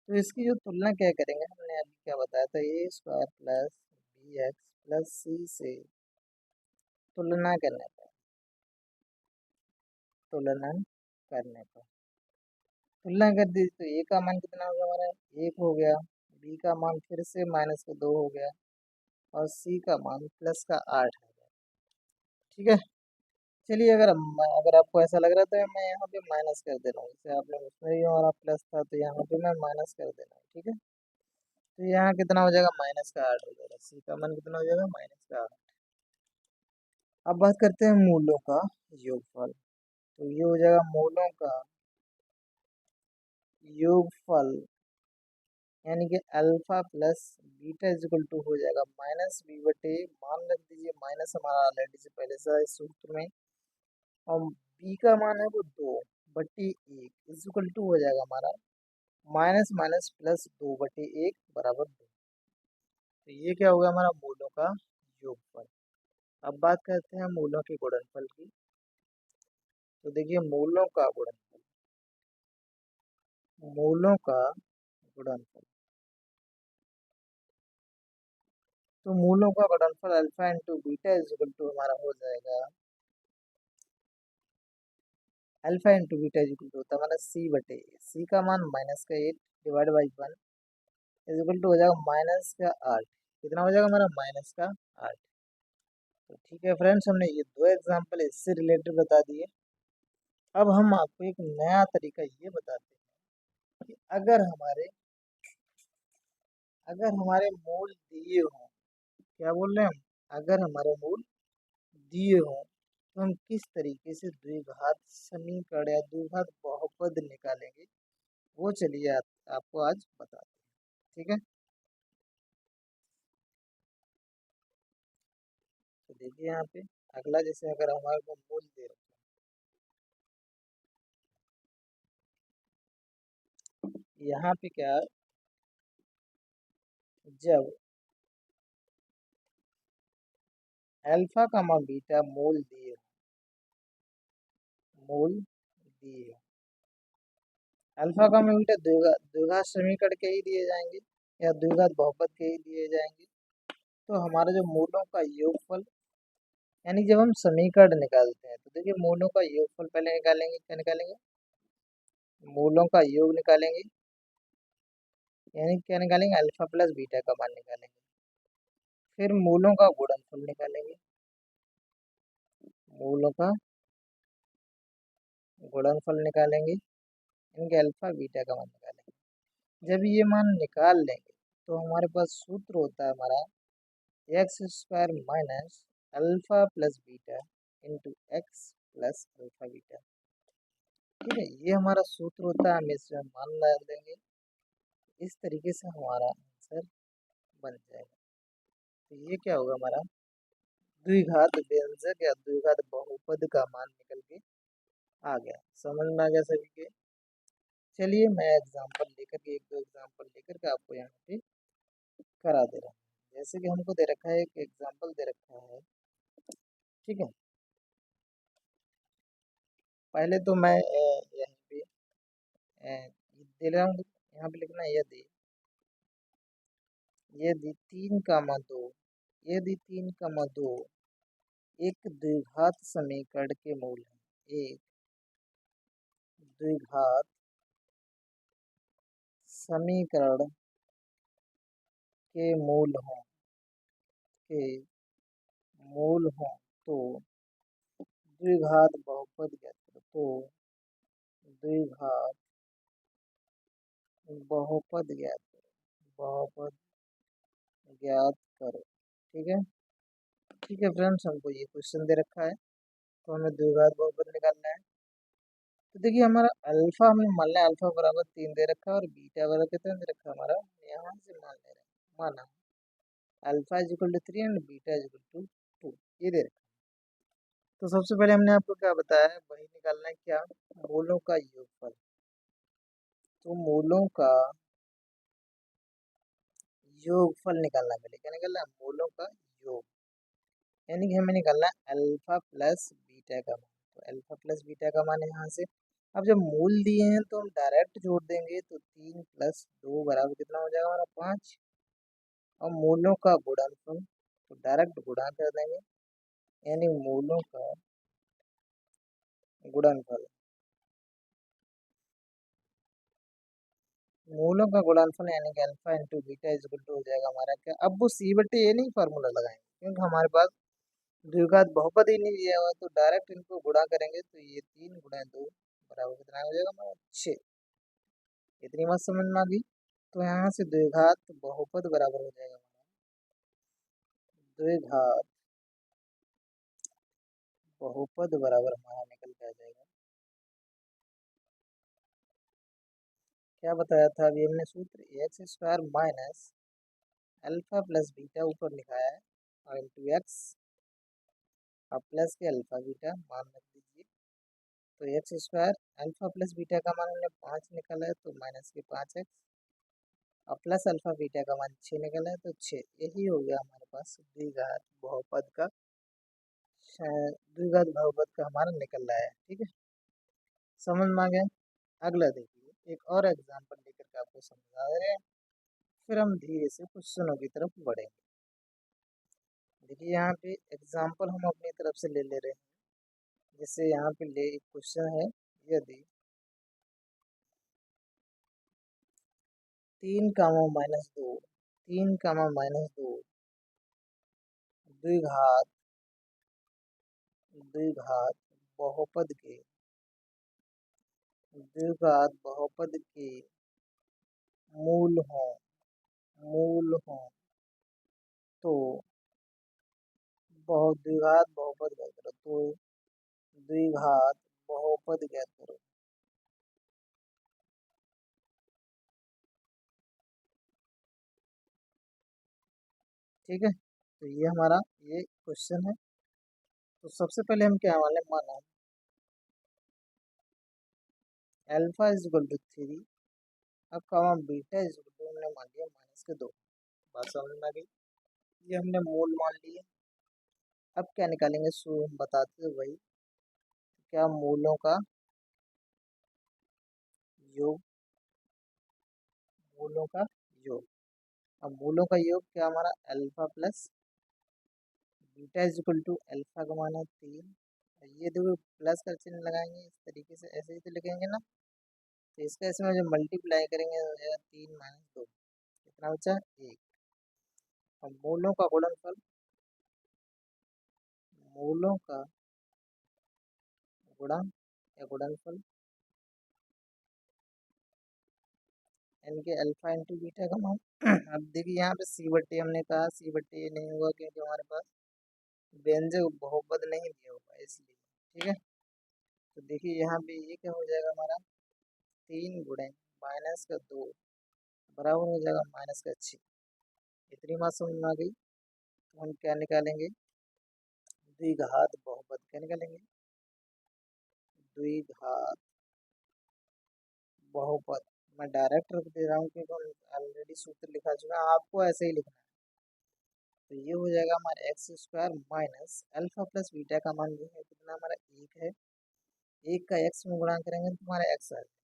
तो इसकी जो तुलना क्या करेंगे, हमने अभी क्या बताया था, a² plus bx plus c से तुलना करने पर, तुलना करने पर तुलना कर दी तो a का मान कितना होगा हमारा, 1 हो गया, b का मान फिर से माइनस का 2 हो गया और c का मान प्लस का 8 हो गया, ठीक है। चलिए, अगर आपको ऐसा लग रहा था मैं यहाँ पे माइनस कर दे रहा हूँ, जैसे आपने उसमें भी हमारा प्लस था तो यहाँ पे मैं माइनस कर दे रहा हूँ, ठीक है। तो यहाँ कितना हो जाएगा, -8 हो जाएगा, सी का मान कितना हो जाएगा, -8। अब बात करते हैं मूलों का योगफल। तो ये हो जाएगा मूलों का योगफल, यानी कि alpha plus beta is equal to हो जाएगा -b/, मान रख दीजिए माइनस हमारा ऑलरेडी से पहले से इस सूत्र में, और बी का मान है वो 2/1 इज इक्वल टू हो जाएगा हमारा माइनस माइनस प्लस 2/1 बराबर 2। तो ये क्या होगा हमारा मूलों का योगफल। अब बात करते हैं मूलों के गुणनफल की। तो देखिए मूलों का गुणनफल, मूलों का गुणनफल, तो मूलों का गुणनफल alpha into beta is equal to हमारा हो जाएगा, alpha into beta is equal to होता है हमारा सी का मान -8 divide by 1 is equal to हो जाएगा -8। कितना हो जाएगा हमारा -8। तो ठीक है फ्रेंड्स, हमने ये दो एग्जाम्पल इससे रिलेटेड बता दिए। अब हम आपको एक नया तरीका ये बताते हैं कि अगर हमारे मूल दिए हों, क्या बोल रहे हैं हम, अगर हमारे मूल दिए हों तो हम किस तरीके से द्विघात समीकरण या द्विघात बहुपद निकालेंगे, वो चलिए आपको आज बताते हैं, ठीक है। तो देखिए यहाँ पे अगला, जैसे अगर हमारे को मूल दे रखा है, यहाँ पे क्या है, जब अल्फा का बीटा मूल दिए, अल्फा का बीटा द्विघात समीकरण के ही दिए जाएंगे या द्विघात बहुपद के ही दिए जाएंगे, तो हमारा जो मूलों का योगफल, यानी जब हम समीकरण निकालते हैं तो देखिए मूलों का योगफल पहले निकालेंगे, क्या निकालेंगे, मूलों का योग निकालेंगे, यानी क्या निकालेंगे, अल्फा प्लस बीटा का मान निकालेंगे, फिर मूलों का गुणनफल निकालेंगे, मूलों का गुणनफल निकालेंगे, इनके अल्फा बीटा का मान निकालेंगे। जब ये मान निकाल लेंगे तो हमारे पास सूत्र होता है हमारा x² minus alpha plus beta into x plus alpha beta, ठीक है। ये हमारा सूत्र होता है, हम इसमें मान डाल देंगे, इस तरीके से हमारा आंसर बन जाएगा। तो ये क्या होगा हमारा द्विघात व्यंजक या द्विघात बहुपद का मान निकल के आ गया। समझ में आ गया सभी के। चलिए मैं एग्जांपल लेकर के, एक दो एग्जांपल लेकर के आपको यहाँ पे करा दे रहा हूँ। जैसे कि हमको दे रखा है, एक एग्जांपल दे रखा है, ठीक है। पहले तो मैं यहाँ पे दे रहा हूँ, यहाँ पे लिखना है यदि 3, 2 एक द्विघात समीकरण के मूल हैं, एक द्विघात समीकरण के मूल हों, के मूल हों, तो द्विघात बहुपद ज्ञात करो। तो द्विघात बहुपद ज्ञात करो, बहुपद ज्ञात करो। ठीक है, ठीक है फ्रेंड्स, हमको ये क्वेश्चन दे रखा है, तो हमें द्विघात बहुपद निकालना है। तो देखिए हमारा अल्फा, हमने मान लिया अल्फा बराबर 3 दे रखा है, और बीटा बराबर कितना दे रखा है हमारा, यहाँ से मान ले रहे हैं, माना alpha is equal to 3 and beta is equal to 2, ये दे रखा है। तो सबसे पहले हमने आपको क्या बताया है, वही निकालना है, क्या, मूलों का योगफल। तो मूलों का योगफल निकालना है, पहले क्या निकालना है, मूलों का योग, यानी कि हमें निकालना है अल्फा प्लस बीटा का मान। तो अल्फा प्लस बीटा का मान यहाँ से, अब जब मूल दिए हैं तो हम डायरेक्ट जोड़ देंगे, तो 3 प्लस 2 बराबर कितना हो जाएगा हमारा 5, और मूलों का गुणनफल तो डायरेक्ट गुणा कर देंगे, यानी मूलों का गुणनफल, मूलों का गुणनफल यानी कि alpha into beta is equal to हो जाएगा हमारा क्या, अब वो सी बटे ये नहीं फार्मूला लगाएंगे, क्योंकि हमारे पास द्विघात बहुपद ही नहीं दिया हुआ, तो डायरेक्ट इनको गुणा करेंगे, तो ये 3 गुणा 2 बराबर कितना हो जाएगा हमारा 6। इतनी बात समझ में आ गई। तो यहाँ से द्विघात बहुपद बराबर हो जाएगा हमारा, द्विघात बहुपद बराबर हमारा निकल के आ जाएगा, क्या बताया था अभी हमने सूत्र, x square minus alpha plus beta ऊपर लिखा है, और इंटू एक्स और प्लस के अल्फा बीटा मान रख दीजिए। तो x square alpha plus beta का मान हमने 5 निकाला है, तो माइनस के 5x, और प्लस अल्फा बीटा का मान 6 निकाला है, तो 6, यही हो गया हमारे पास द्विघात बहुपद का, द्विघात बहुपद का हमारा निकल रहा है। ठीक है, समझ में आ गया। अगला देखिए, एक और एग्जाम्पल लेकर के आपको समझा रहे हैं, फिर हम धीरे से क्वेश्चनों की तरफ बढ़ेंगे। देखिए यहाँ पे एग्जाम्पल हम अपनी तरफ से ले ले रहे हैं, जैसे यहाँ पे ले एक क्वेश्चन है, यदि 3 कामा माइनस 2, 3 कामा माइनस 2 द्विघात, द्विघात बहुपद के, द्विघात बहुपद के मूल हो, मूल हो, तो द्विघात बहुपद ज्ञात करो, तो द्विघात बहुपद ज्ञात करो। ठीक है, तो ये हमारा ये क्वेश्चन है। तो सबसे पहले हम क्या वाले माना अल्फा इज इक्वल टू 3, अब कमा बीटा इज इक्वल टू हमने मान लिया माइनस के 2, बात समझ में आ गई। ये हमने मूल मान लिए, अब क्या निकालेंगे, सो हम बताते हैं वही, क्या मूलों का योग, मूलों का योग, अब मूलों का योग क्या हमारा alpha plus beta is equal to alpha का मान है 3, ये देखो प्लस का चिन्ह लगाएंगे इस तरीके से, ऐसे ही तो लिखेंगे ना, तो इसका इसमें जो मल्टीप्लाई करेंगे हो जाएगा 3 माइनस 2, कितना बचा 1। अब मूलों का गुणनफल, मूलों का गुणा या गुणनफल, यानी कि अल्फा इंटू बीटा का मान। अब देखिए यहाँ पे सी बट्टे हमने कहा, सी बट्टे ये नहीं होगा क्योंकि हमारे पास व्यंजक बहुपद नहीं दिया होगा इसलिए। ठीक है, तो देखिए यहाँ पे ये क्या हो जाएगा हमारा, 3 गुणे माइनस का 2 बराबर हो जाएगा माइनस का 6। इतनी बात समझ में आ गई। तो हम क्या निकालेंगे, द्विघात बहुपद, क्या निकालेंगे, द्विघात बहुपद। मैं डायरेक्ट रख दे रहा हूँ क्योंकि हम ऑलरेडी सूत्र लिखा चुका है, आपको ऐसे ही लिखना है। तो ये हो जाएगा हमारा x square minus alpha plus beta का मान जो है कितना हमारा 1 है, 1 का एक्स में गुणा करेंगे तो हमारा एक्स आ जाएगा।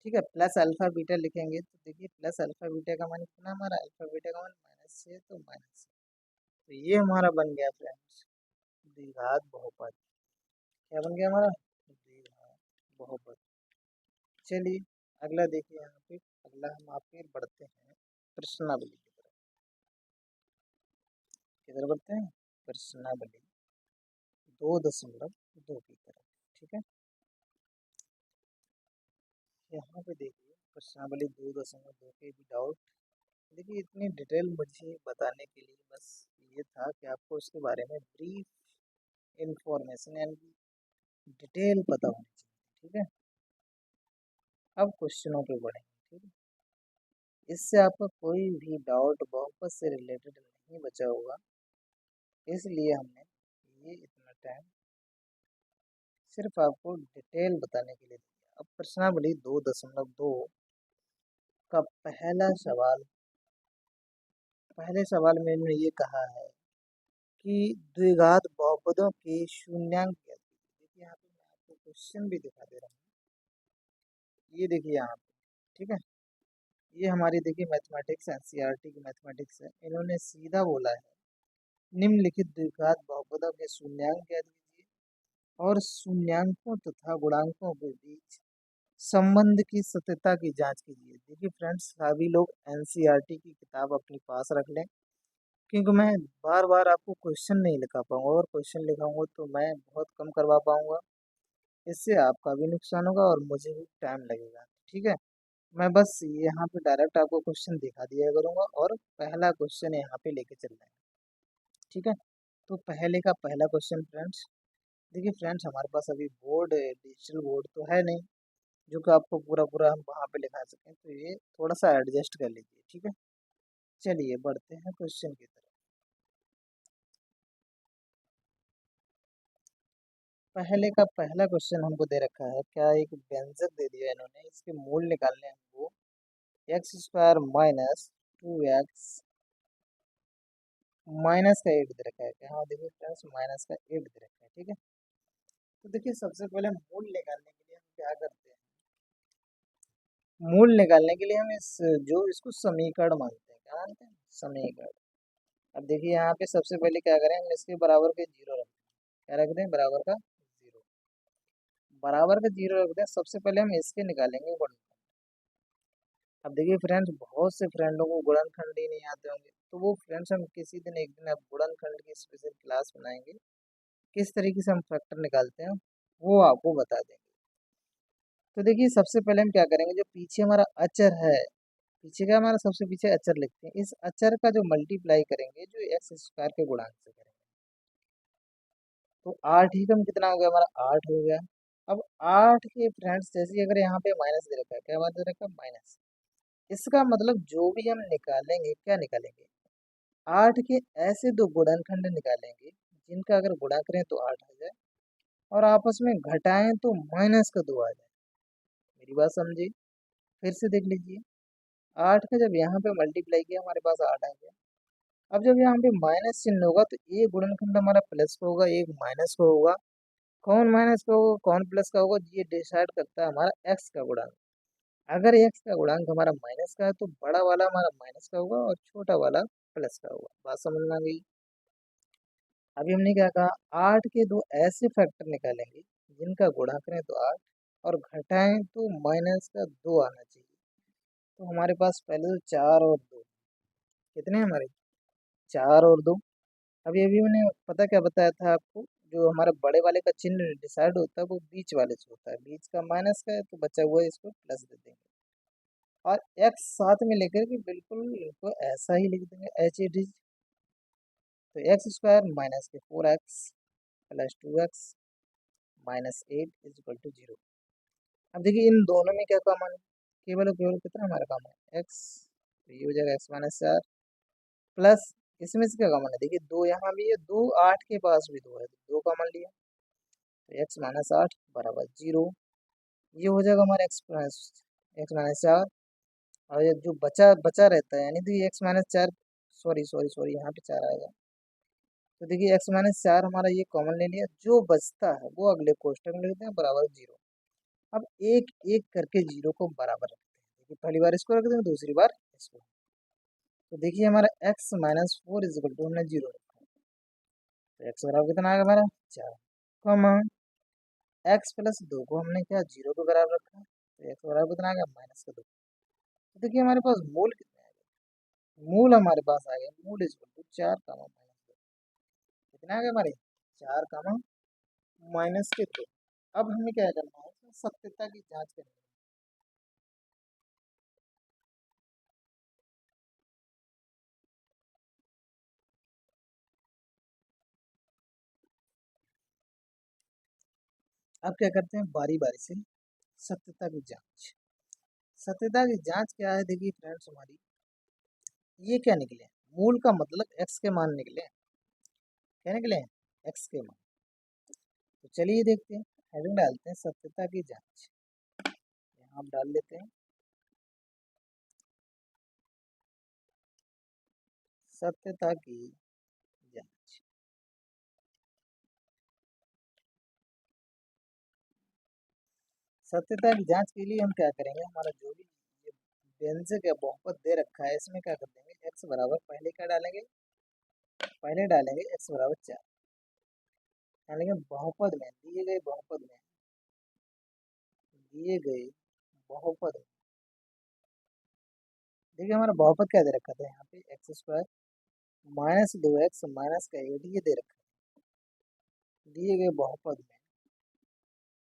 ठीक है, प्लस अल्फा बीटा लिखेंगे, तो देखिए प्लस अल्फा बीटा का मान कितना हमारा, अल्फा बीटा का मान -6, तो -6। तो ये हमारा बन गया फ्रेंड्स द्विघात बहुपद, क्या बन गया हमारा, द्विघात बहुपद। चलिए अगला देखिए, यहाँ पे अगला हम आपके बढ़ते हैं प्रश्नावली की तरफ, किधर बढ़ते हैं, प्रश्नावली। 2.2 की तरफ। ठीक है, यहाँ पे देखिए प्रश्नावली 2.2 के भी डाउट। देखिए इतनी डिटेल मुझे बताने के लिए बस ये था कि आपको इसके बारे में ब्रीफ इंफॉर्मेशन यानी कि डिटेल पता होनी चाहिए। ठीक है, अब क्वेश्चनों पे बढ़ेंगे। ठीक है, इससे आपका कोई भी डाउट वापस से रिलेटेड नहीं बचा होगा, इसलिए हमने ये इतना टाइम सिर्फ आपको डिटेल बताने के लिए दिया। अब प्रश्नावली 2.2 का पहले सवाल में इन्होंने ये कहा है कि द्विघात बहुपदों के शून्यांक ज्ञात कीजिए। देखिए यहाँ पे मैं आपको क्वेश्चन भी दिखा दे रहा हूँ, ये देखिए यहाँ पे। ठीक है, ये हमारी देखिए मैथमेटिक्स एनसीईआरटी की मैथमेटिक्स है। इन्होंने सीधा बोला है निम्नलिखित द्विघात बहुपदों के शून्यांक ज्ञात कीजिए और शून्यांकों तथा गुणांकों के बीच संबंध की सत्यता की जांच कीजिए। देखिए फ्रेंड्स, सभी लोग एनसीईआरटी की किताब अपने पास रख लें, क्योंकि मैं बार बार आपको क्वेश्चन नहीं लिखा पाऊंगा, और क्वेश्चन लिखाऊंगा तो मैं बहुत कम करवा पाऊंगा। इससे आपका भी नुकसान होगा और मुझे भी टाइम लगेगा। ठीक है, मैं बस यहाँ पे डायरेक्ट आपको क्वेश्चन दिखा दिया करूँगा और पहला क्वेश्चन यहाँ पे लेके चल रहे हैं। ठीक है, तो पहले का पहला क्वेश्चन फ्रेंड्स, देखिए फ्रेंड्स हमारे पास अभी बोर्ड डिजिटल बोर्ड तो है नहीं जो कि आपको पूरा पूरा हम वहाँ पे लिखा सकें, तो ये थोड़ा सा एडजस्ट कर लीजिए। ठीक है, चलिए बढ़ते हैं क्वेश्चन की तरफ। पहले का पहला क्वेश्चन हमको दे रखा है, क्या एक व्यंजक दे दिया इन्होंने, इसके मूल निकालने हैं हमको। X square minus 2x minus का 8 दे रखा है। यहाँ देखिए फ्रेंड्स माइनस का 8 दे रखा है। ठीक है, तो देखिए सबसे पहले मूल निकालने के लिए हम क्या करते हैं, मूल निकालने के लिए हम इसको समीकरण मानते हैं। क्या मानते हैं? समीकरण। अब देखिए यहाँ पे सबसे पहले क्या करें, हम इसके बराबर के जीरो रख दें। क्या रख दें? बराबर का जीरो। बराबर का जीरो रख दें, सबसे पहले हम इसके निकालेंगे गुणनखंड। अब देखिए फ्रेंड्स, बहुत से फ्रेंडों को गुणनखंड ही नहीं आते होंगे, तो वो फ्रेंड्स हम किसी दिन एक दिन अब गुणनखंड की स्पेशल क्लास बनाएंगे, किस तरीके से हम फैक्टर निकालते हैं वो आपको बता देंगे। तो देखिए सबसे पहले हम क्या करेंगे, जो पीछे हमारा अचर है, पीछे का हमारा सबसे पीछे अचर लिखते हैं, इस अचर का जो मल्टीप्लाई करेंगे जो एक्स स्क्वायर के गुणांक से करेंगे, तो 8 ही कम कितना हो गया हमारा? 8 हो गया। अब 8 के फ्रेंड्स जैसे अगर यहाँ पे माइनस दे रखा है, क्या बात दे रखा है? माइनस। इसका मतलब जो भी हम निकालेंगे, क्या निकालेंगे? 8 के ऐसे दो गुणनखंड निकालेंगे जिनका अगर गुणा करें तो 8 आ जाए और आपस में घटाएं तो माइनस का 2 आ जाए। मेरी बात समझिए, फिर से देख लीजिए। 8 का जब यहाँ पे मल्टीप्लाई किया हमारे पास 8 आ गया। अब जब यहाँ पे माइनस चिन्ह होगा तो एक गुणनखंड हमारा प्लस का होगा, एक माइनस का होगा। कौन माइनस का होगा कौन प्लस का होगा, ये डिसाइड करता है हमारा एक्स का गुणांक। अगर एक्स का गुणांक हमारा माइनस का है तो बड़ा वाला हमारा माइनस का होगा और छोटा वाला प्लस का होगा। बात समझ में आ गई? अभी हमने क्या कहा, 8 के दो ऐसे फैक्टर निकालेंगे जिनका गुणा करें तो 8 और घटाएं तो माइनस का 2 आना चाहिए। तो हमारे पास पहले तो 4 और 2, कितने हैं हमारे? 4 और 2। अभी अभी मैंने पता क्या बताया था आपको, जो हमारा बड़े वाले का चिन्ह डिसाइड होता है वो बीच वाले से होता है, बीच का माइनस का है तो बचा हुआ है इसको प्लस दे देंगे और एक्स साथ में लेकर के बिल्कुल इनको ऐसा ही लिख देंगे एच इट इज। तो एक्स स्क्वायर माइनस के 4x plus 2x minus 8 is equal to 0। अब देखिए इन दोनों में क्या कॉमन है, केवल और केवल कितना हमारा कॉमन है? एक्स, तो ये हो जाएगा एक्स माइनस 4 प्लस इसमें से क्या कॉमन है, देखिए 2 यहाँ भी है, 2 8 के पास भी 2 है तो 2 कॉमन लिया, तो एक्स माइनस 8 बराबर 0। ये हो जाएगा हमारा एक्स माइनस 4। और ये जो बचा बचा रहता है यानी कि x minus 4, sorry sorry sorry यहाँ पे 4 आएगा। तो देखिए एक्स माइनस 4 हमारा ये कॉमन ले लिया, जो बचता है वो अगले कोष्टक में लिखते हैं बराबर 0। अब एक एक करके 0 को बराबर रखते हैं, देखिए पहली बार इसको रख देंगे, दूसरी बार इसको। तो देखिए हमारा x minus 4 is equal to हमने 0 रखा, तो एक्स बराबर कितना आएगा हमारा? 4, कॉमा एक्स प्लस 2 को हमने क्या 0 के बराबर रखा, तो एक्स बराबर कितना आ गया? माइनस का 2। तो देखिए हमारे पास मूल कितने आ गए, मूल हमारे पास आ गया, मूल is equal to 4 comma minus 2। कितना आ गया हमारे? 4 कामा माइनस के 2। अब हमें क्या करना है, इसमें सत्यता की जांच करनी है। अब क्या करते हैं, बारी बारी से सत्यता की जांच। सत्यता की जांच क्या है, देखिए फ्रेंड्स हमारी, ये क्या निकले, मूल का मतलब एक्स के मान निकले। क्या निकले, एक्स के मान। तो चलिए देखते हैं, हेडिंग डालते हैं सत्यता की जांच। यहाँ आप डाल लेते हैं सत्यता की जांच। सत्यता की जांच के लिए हम क्या करेंगे, हमारा जो भी ये व्यंजक या बहुपद दे रखा है, इसमें क्या कर देंगे, एक्स बराबर पहले क्या डालेंगे, पहले डालेंगे एक्स बराबर 4। यानी कि बहुपद में, दिए गए बहुपद, देखिए हमारा बहुपद क्या दे रखा था यहाँ पे, x square minus 2x minus का 8 ये दे रखा है। दिए गए बहुपद में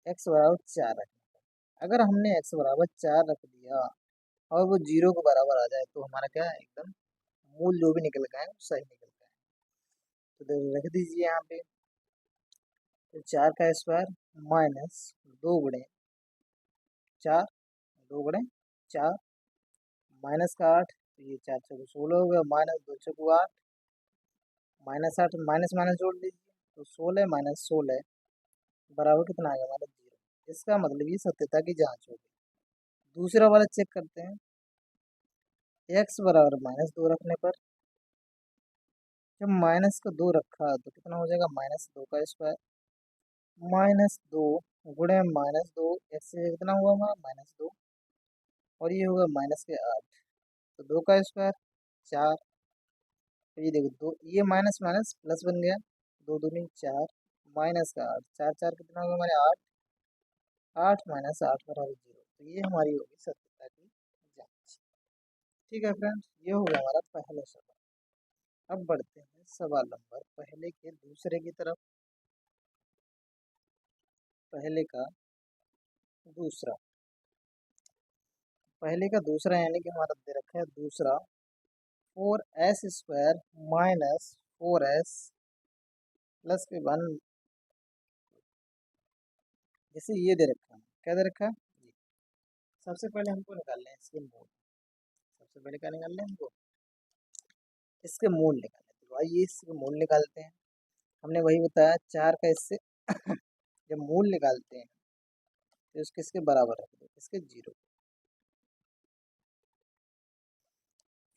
एक्स बराबर 4 रखना। अगर हमने एक्स बराबर 4 रख दिया और वो 0 के बराबर आ जाए, तो हमारा क्या है, एकदम मूल जो भी निकल गया है वो सही निकल गया है। तो रख दीजिए यहाँ पे, तो 4 का स्क्वायर माइनस 2 गुणे 4, 2 गुणे 4 माइनस का 8, तो ये 4 चौको 16 हो गया, माइनस 2 चौको 8, माइनस 8 माइनस माइनस जोड़ लीजिए, तो 16 माइनस 16 बराबर कितना आ गया हमारा, 0। इसका मतलब ये सत्यता की जांच होगी। दूसरा वाला चेक करते हैं, एक्स बराबर -2 रखने पर, जब -2 रखा तो कितना हो जाएगा, -2 का स्क्वायर -2 गुणे -2, एक्स से कितना हुआ हमारा -2, और ये होगा -8, तो 2 का स्क्वायर 4। तो ये देखो, दो ये माइनस माइनस प्लस बन गया, 2 दूनी 4 माइनस का 8, 4 4 कितना होगा हमारे 8, 8 माइनस 8 बराबर 0। तो ये हमारी होगी सत्यता की जांच। ठीक है फ्रेंड्स, ये हो गया हमारा पहला सवाल। अब बढ़ते हैं सवाल नंबर पहले के दूसरे की तरफ। पहले का दूसरा, पहले का दूसरा यानी कि हमारा दे रखा है दूसरा, 4s² माइनस 4s प्लस के 1, जैसे ये दे रखा है, क्या दे रखा है ये। सबसे पहले हमको निकालना है इसके मूल। सबसे पहले क्या निकालना है हमको, इसके मूल निकालने हैं। तो आइए इसके मूल निकालते हैं। हमने वही बताया, 4 का इससे जब मूल निकालते हैं तो इसके इसके बराबर रख दो, इसके 0।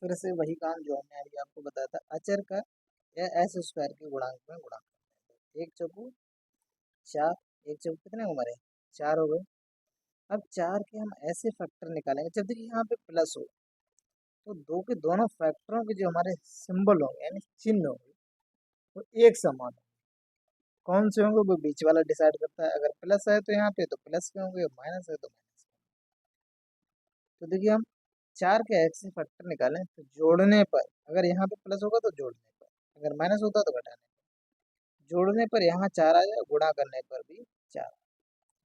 फिर से वही काम जो हमने अभी आपको बताया था, अचर का या s² के गुणांक में गुणा करते हैं। 1 चौको 4, 1 चौको कितने हमारे 4 हो गए। अब 4 के हम ऐसे फैक्टर निकालेंगे, जब देखिए यहाँ पे प्लस हो, तो दो के दोनों फैक्टरों के जो हमारे सिंबल होंगे यानी चिन्ह होंगे, वो एक समान होंगे। कौन से होंगे वो बीच वाला डिसाइड करता है। अगर प्लस है तो यहाँ पे तो प्लस के होंगे, माइनस है तो माइनस। तो देखिए हम 4 के ऐसे फैक्टर निकालें, तो जोड़ने पर अगर यहाँ पे प्लस होगा तो जोड़ने पर, अगर माइनस होता तो घटाने पर। जोड़ने पर यहाँ 4 आ जाए, गुणा करने पर भी 4।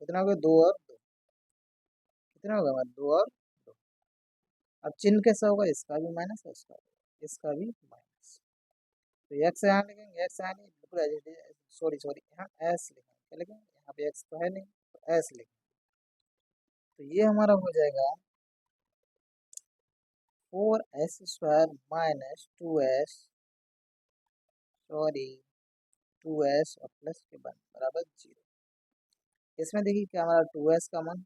कितना हो गया, 2 और 2, कितना होगा हमारा 2 और 2। अब चिन्ह कैसा होगा, इसका भी माइनस है, इसका भी माइनस। तो एक्स यहाँ लिखेंगे, एक्स यहाँ नहीं, बिल्कुल सॉरी सॉरी, यहाँ एस लिखेंगे। क्या लिखेंगे, यहाँ पे एक्स तो है नहीं, तो एस लिखेंगे। तो ये हमारा हो जाएगा 4s² minus 2s, sorry 2s और प्लस के 1 बराबर 0। इसमें देखिए क्या हमारा 2s का मान,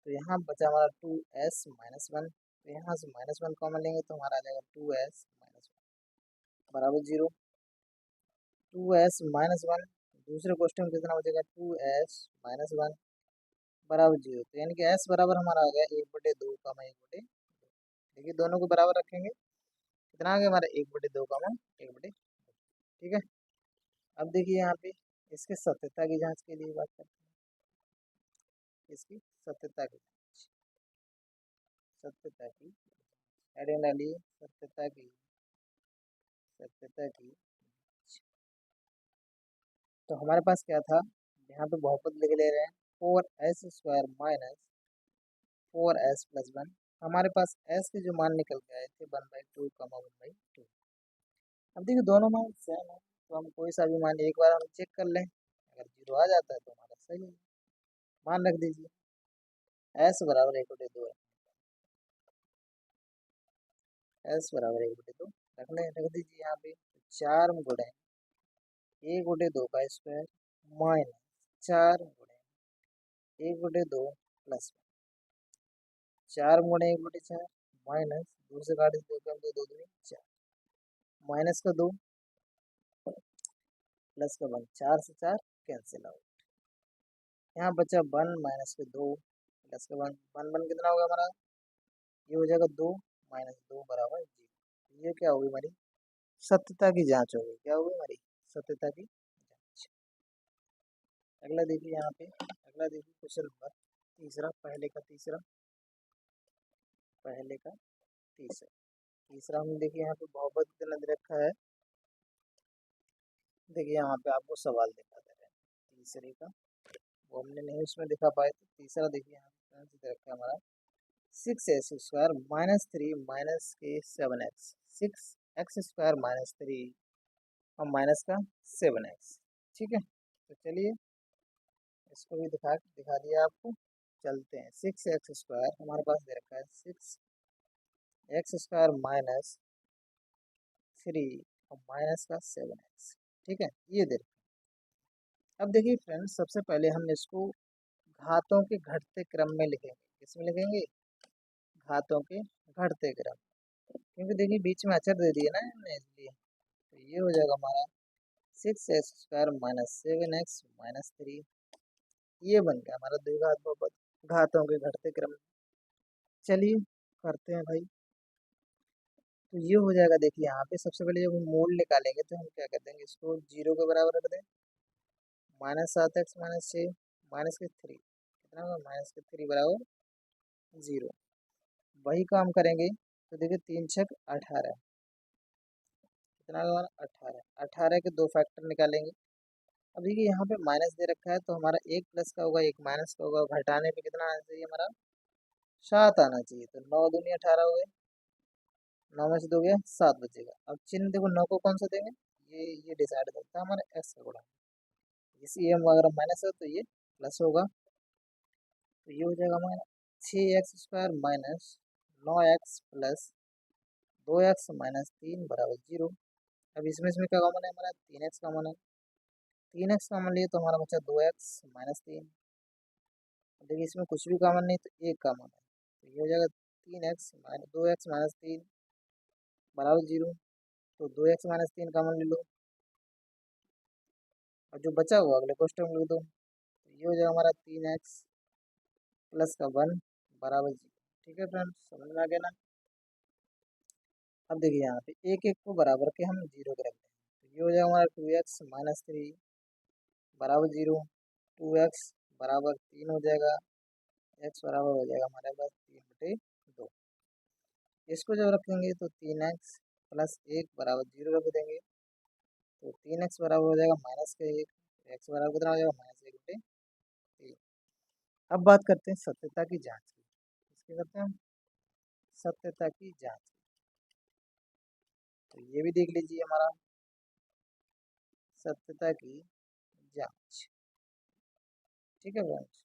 तो यहाँ बचा हमारा 2s-1, तो यहाँ से -1 कॉमन लेंगे तो हमारा आ जाएगा 2s-1 बराबर 0। 2s-1, दूसरे क्वेश्चन में कितना बचेगा, 2s-1 बराबर 0। तो यानी कि s बराबर हमारा आ गया 1/2 का 1/2। देखिए दोनों को बराबर रखेंगे, कितना आ गया हमारा 1/2 का 1/2। ठीक है। अब देखिए यहाँ पे इसके सत्यता की जांच के लिए बात करते हैं, इसकी सत्यता की जांच। सत्यता की हेडिंग डालिए, सत्यता की तो हमारे पास क्या था, यहाँ पे बहुपद लिख ले रहे हैं 4s² माइनस 4s+1। हमारे पास s के जो मान निकल के आए थे 1/2, 1/2। अब देखिए दोनों मान सेम है, तो हम कोई सा भी मान एक बार हम चेक कर लें, अगर 0 आ जाता है तो हमारा सही है। मान रख दीजिए s बराबर 1/2 है, s बराबर 1/2 रख दीजिए यहाँ पे। 4 गुणे 1/2 का स्क्वायर माइनस 4 गुणे 1/2 प्लस 4 गुणे 1/4 माइनस 2 से काट दो, दो दो दूनी 4, माइनस का 2 प्लस का 1, 4 से 4 कैंसिल आउट। यहाँ बचा 1 माइनस के 2 प्लस का 1, 1 कितना होगा हमारा, ये हो जाएगा 2 माइनस 2 बराबर 0। ये क्या होगी हमारी सत्यता की जांच होगी, क्या होगी हमारी सत्यता की जांच। अगला देखिए यहाँ पे, अगला देखिए क्वेश्चन नंबर तीसरा, पहले का तीसरा तीसरा हम देखिए यहाँ पे बहुपद का नजर रखा है। देखिए यहाँ पे आपको सवाल दिखा दे रहे हैं तीसरे का, वो हमने नहीं उसमें दिखा पाए, तो तीसरा देखिए यहाँ पे दे रखा है हमारा 6s² माइनस 3 माइनस के 7x, 6x² माइनस 3 और माइनस का 7x। ठीक है, तो चलिए इसको भी दिखा दिया आपको। चलते हैं 6x² हमारे पास दे रखा है 6x² माइनस 3 और माइनस का 7x। ठीक है, ये दे रखा है। अब देखिए फ्रेंड्स, सबसे पहले हम इसको घातों के घटते क्रम में लिखेंगे। किसमें लिखेंगे, घातों के घटते क्रम, क्योंकि देखिए बीच में अचर दे दिए ना हमने, इसलिए तो ये हो जाएगा हमारा 6x² माइनस 7x माइनस 3। ये बन गया हमारा द्विघात बहुपद घातों के घटते क्रम। चलिए करते हैं भाई, तो ये हो जाएगा। देखिए यहाँ पे सबसे पहले जब हम मूल निकालेंगे तो हम क्या कर देंगे, इसको 0 के बराबर रख दें, -7x माइनस 6 माइनस के 3 कितना होगा, -3 बराबर 0। वही काम करेंगे तो देखिए 3 छक 18 कितना होगा, 18 18 के दो फैक्टर निकालेंगे। अब देखिए यहाँ पे माइनस दे रखा है, तो हमारा एक प्लस का होगा, एक माइनस का होगा, घटाने पे कितना आना चाहिए हमारा, 7 आना चाहिए। तो 9 दूनी 18 हो गए, 9 में से 2 गया 7 बचेगा। अब चिन्ह देखो 9 को कौन सा देंगे, ये डिसाइड करता है हमारा एक्स का गुणा। इसी एम अगर माइनस है तो ये प्लस होगा, तो ये हो जाएगा हमारा 6x² minus 9x plus 2x minus 3 बराबर 0। अब इसमें क्या कॉमन है हमारा, 3x कॉमन है, 3x कॉमन लिए तो हमारा बचा 2x माइनस 3। देखिए इसमें कुछ भी कॉमन नहीं, तो एक कॉमन है, तो ये हो जाएगा 3x माइनस 2x माइनस 3 बराबर 0। तो 2x माइनस 3 कॉमन ले लो, और जो बचा हुआ अगले क्वेश्चन में लिख दो, तो ये हो जाएगा हमारा 3x प्लस का 1 बराबर 0। ठीक है फ्रेंड्स, समझ में आ गया ना। अब देखिए यहाँ पे एक एक को बराबर के हम 0 के रख दें, तो ये हो जाएगा हमारा 2x माइनस 3 बराबर 0, 2x बराबर 3 हो जाएगा, x बराबर हो जाएगा हमारे पास 3/2। इसको जब रखेंगे तो 3x प्लस 1 बराबर 0 रख देंगे, तो 3x बराबर हो जाएगा माइनस का 1, x बराबर कितना हो जाएगा -1/3। अब बात करते हैं सत्यता की जांच की, इसकी करते हैं हम सत्यता की जांच। तो ये भी देख लीजिए हमारा सत्यता की जांच। ठीक है फ्रेंड्स,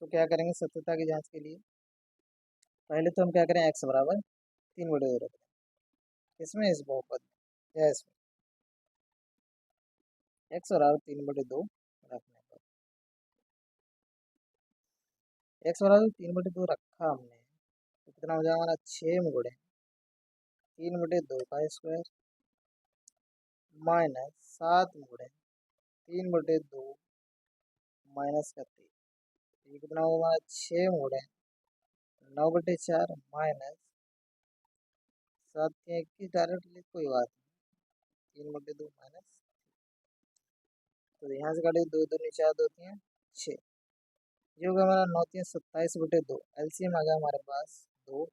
तो क्या करेंगे सत्यता की जांच के लिए, पहले तो हम क्या करें, x बराबर 3/2 रख दें, इसमें इस बहुपद में या इसमें x बराबर 3/2 रखने पर, x बराबर 3/2 रखा हमने, तो कितना हो जाएगा हमारा 6 गुणे 3/2 का स्क्वायर माइनस 7 गुणे 3/2 माइनस का 3। ये कितना होगा हमारा 6 गुणे 9/4 माइनस 7 के 21 डायरेक्टली, कोई बात नहीं, 3/2 माइनस, तो यहाँ से काटे 2 2 4 2 3 6, ये होगा हमारा 9 3 27/2। एलसीएम आ गया हमारे पास 2,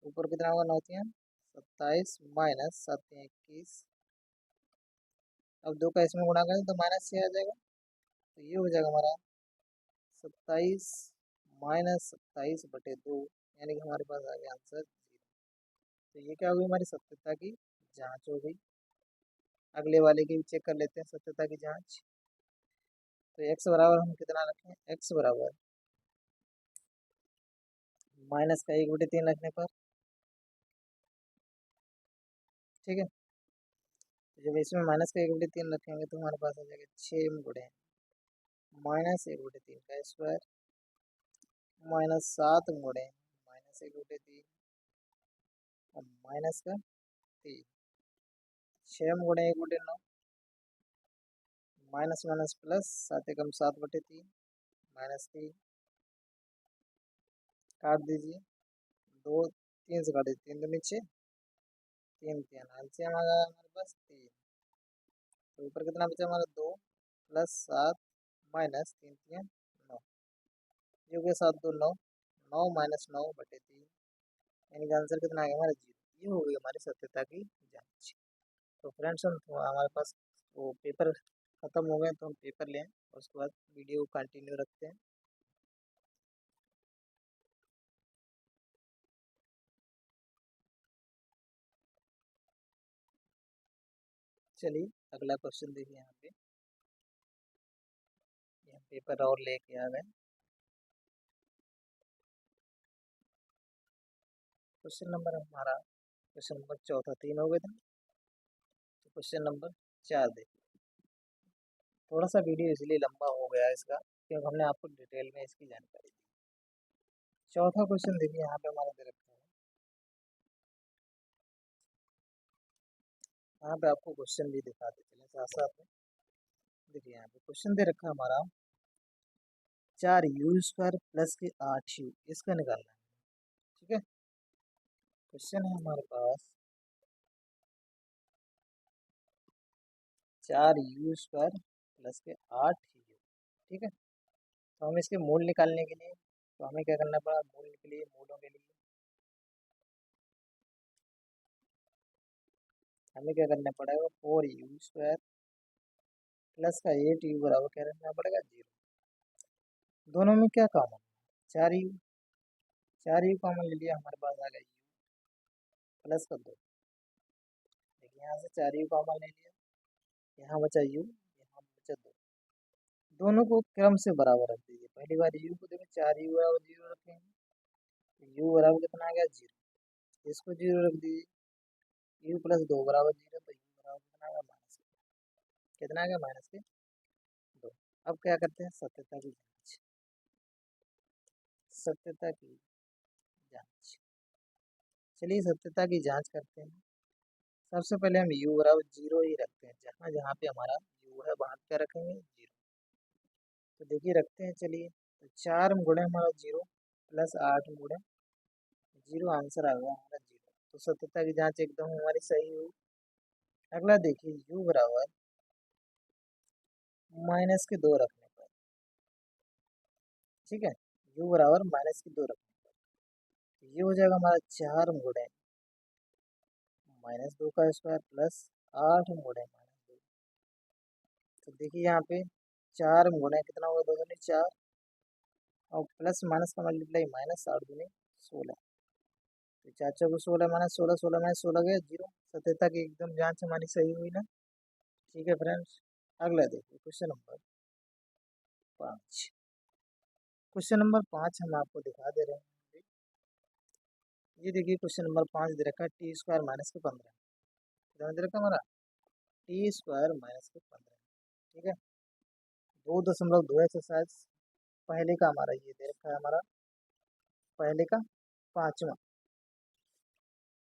ऊपर कितना होगा 9 3 27 माइनस 7 3 21 अब 2 का इसमें गुणा करें तो -6 आ जाएगा। तो ये हो जाएगा हमारा 27 माइनस 27/2, यानी कि हमारे पास आ गया आंसर 0। तो ये क्या हुई, हमारी सत्यता की जांच हो गई। अगले वाले की भी चेक कर लेते हैं सत्यता की जांच। तो x बराबर हम कितना रखें, x बराबर माइनस का 1/3 रखने पर, ठीक है। तो जब इसमें माइनस का 1/3 रखेंगे तो हमारे पास आ जाएगा 6 गुणे -1/3 का स्क्वायर -7 गुणे -1/3 और माइनस का 3, 6 गुणे 1/9, माइनस माइनस प्लस 7 एकम 7/3 -3, काट दीजिए, 2 3 से काट दीजिए, 3 दूनी 6, 3 3 एलसीएम आ गया हमारे पास 3। तो ऊपर कितना बचा हमारा 2 प्लस 7 माइनस 3 3 9, ये हो गया 7 2 9, 9 माइनस 9/3, यानी कि आंसर कितना आ गया हमारा 0। ये हो गई हमारी सत्यता की जांच। तो फ्रेंड्स हम हमारे पास वो पेपर ख़त्म हो गए तो हम पेपर लें और उसके बाद वीडियो कंटिन्यू रखते हैं। चलिए अगला क्वेश्चन देखिए, यहाँ पे यहाँ पेपर और लेके आ गए। क्वेश्चन नंबर हमारा क्वेश्चन नंबर चौथा, 3 हो गए थे। तो क्वेश्चन नंबर 4 देखिए। थोड़ा सा वीडियो इसलिए लंबा हो गया है इसका, क्योंकि हमने आपको डिटेल में इसकी जानकारी दी। चौथा क्वेश्चन देखिए, यहाँ पे हमारा दे रखा है, यहाँ पे आपको क्वेश्चन भी दिखाते चले साथ साथ में। देखिए यहाँ पे क्वेश्चन दे रखा है हमारा 4u² प्लस के 8u, इसका निकालना है, ठीक है। क्वेश्चन है हमारे पास 4u² प्लस के 8u, ठीक है। तो हम इसके मूल निकालने के लिए, तो हमें क्या करना पड़ा, मूल के लिए, मूलों के लिए हमें क्या करना पड़ेगा, 4u² प्लस का 8u बराबर क्या रखना पड़ेगा, 0। दोनों में क्या कॉमन, 4u, 4u कॉमन ले लिया, हमारे पास आ गया u प्लस का 2। देखिए यहाँ से 4u कॉमन ले लिया, यहाँ बचा u, यहाँ बचा 2। दोनों को क्रम से बराबर रख दीजिए। पहली बार u को देखो 4u बराबर 0 रखेंगे, तो u बराबर कितना आ गया, 0। इसको 0 रख दीजिए, u प्लस 2 बराबर 0, तो u बराबर कितना आ गया, कितना आ गया, -2। अब क्या करते हैं, सत्यता की जांच, सत्यता की जांच। चलिए सत्यता की जांच करते हैं। सबसे पहले हम u बराबर 0 ही रखते हैं, जहाँ जहाँ पे हमारा u है वहाँ क्या रखेंगे, 0। तो देखिए रखते हैं, चलिए। तो 4 गुणे हमारा 0 प्लस 8 गुणे 0, आंसर आ गया हमारा 0। तो सत्यता की जांच एकदम हमारी सही हुई। अगला देखिए u बराबर -2 रखने पर, ठीक है, u बराबर -2 रखने पर, तो ये हो जाएगा हमारा 4 गुणे -2 का स्क्वायर प्लस 8 गुणे -2। तो देखिए यहाँ पे 4 गुणे कितना होगा, 2 दूनी 4, और प्लस माइनस का मल्टीप्लाई माइनस, 8 दूनी 16। तो 4 चौके 16 -16, 16 -16 गया 0। सत्यता की एकदम जांच हमारी सही हुई ना, ठीक है फ्रेंड्स। अगला देखिए क्वेश्चन नंबर 5। क्वेश्चन नंबर 5 हम आपको दिखा दे रहे हैं। ये देखिए क्वेश्चन नंबर 5 दे रखा है t² -15, कितना दे रखा है हमारा, t² -15, ठीक है। 2.2 एक्सरसाइज पहले का हमारा ये दे रखा है, हमारा पहले का पाँचवा,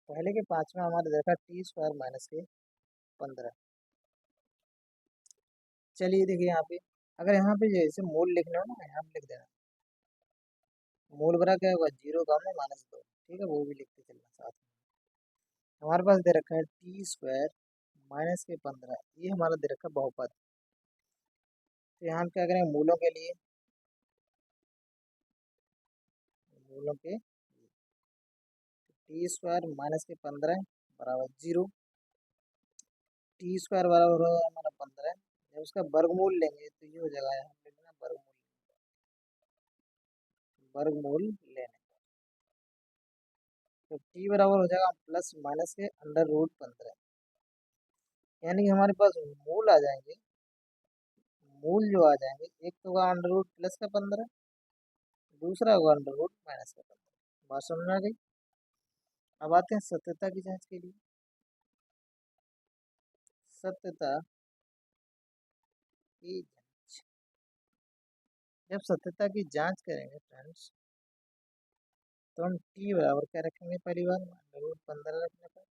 पहले के पाँचवा हमारा दे रखा है t² -15। चलिए देखिए यहाँ पे, अगर यहाँ पे जैसे मूल लिखना हो ना, यहाँ पे लिख देना मूल बरा क्या होगा, 0 का में -2, ठीक है, वो भी लिखते चलना साथ में। हमारे पास दे रखा है t² -15, ये हमारा दे रखा है बहुपद। तो यहाँ हम क्या करेंगे, मूलों के लिए, मूलों के t² -15 बराबर 0, टी स्क्वायर बराबर होगा हमारा 15। जब उसका वर्गमूल लेंगे तो ये हो जाएगा, यहाँ पे लेना वर्गमूल, वर्गमूल लेने, तो टी बराबर हो जाएगा प्लस माइनस के अंडर रूट 15। यानी कि हमारे पास मूल आ जाएंगे, मूल जो आ जाएंगे, एक तो होगा अंडर रूट प्लस का 15, दूसरा होगा अंडर रूट माइनस का 15। बात समझ में आ गई। अब आते हैं सत्यता की जांच के लिए। सत्यता की जांच, जब सत्यता की जांच करेंगे फ्रेंड्स, तो हम टी बराबर क्या रखेंगे, पहली बार अंडर रूट 15 रखने पर,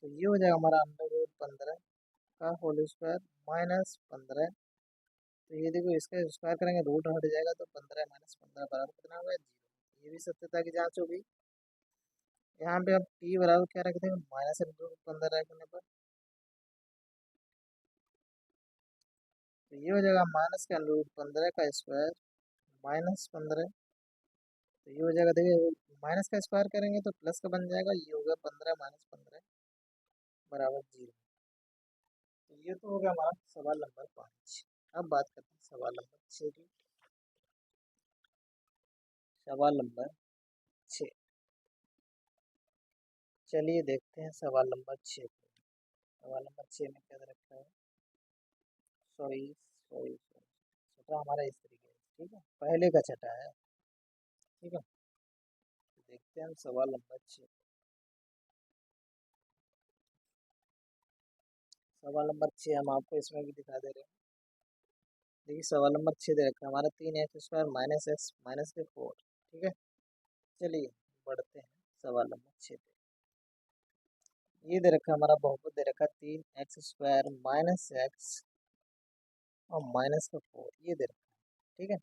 तो ये हो जाएगा हमारा अंडर रूट 15 का होल स्क्वायर माइनस 15। तो ये देखो, इसका स्क्वायर करेंगे रूट हट जाएगा, तो 15 माइनस 15 बराबर कितना होगा, 0। ये भी सत्यता की जांच होगी। यहाँ पे अब टी बराबर क्या रख देंगे, माइनस अंडर रूट 15 रखने पर, तो ये हो जाएगा माइनस का अंडर रूट 15 का स्क्वायर माइनस 15। तो ये हो जाएगा, देखिए माइनस का स्क्वायर करेंगे तो प्लस का बन जाएगा, ये होगा 15 माइनस 15 बराबर 0। तो ये तो हो गया हमारा सवाल नंबर 5। अब बात करते हैं सवाल नंबर 6 की। सवाल नंबर 6, चलिए देखते हैं सवाल नंबर 6 को। सवाल नंबर 6 में क्या दे रखा है, सॉरी सॉरी सॉरी, छठा हमारा इस तरीके से, ठीक है, पहले का छठा है, ठीक है। तो देखते हैं हम सवाल नंबर 6। सवाल नंबर 6 हम आपको इसमें भी दिखा दे रहे हैं। देखिए सवाल नंबर 6 दे रखा है हमारा 3x² माइनस एक्स माइनस के 4, ठीक है। चलिए बढ़ते हैं सवाल नंबर 6 पे। ये दे रखा है हमारा बहुपद दे रखा है 3x² माइनस एक्स और माइनस का 4, ये दे रखा है, ठीक है।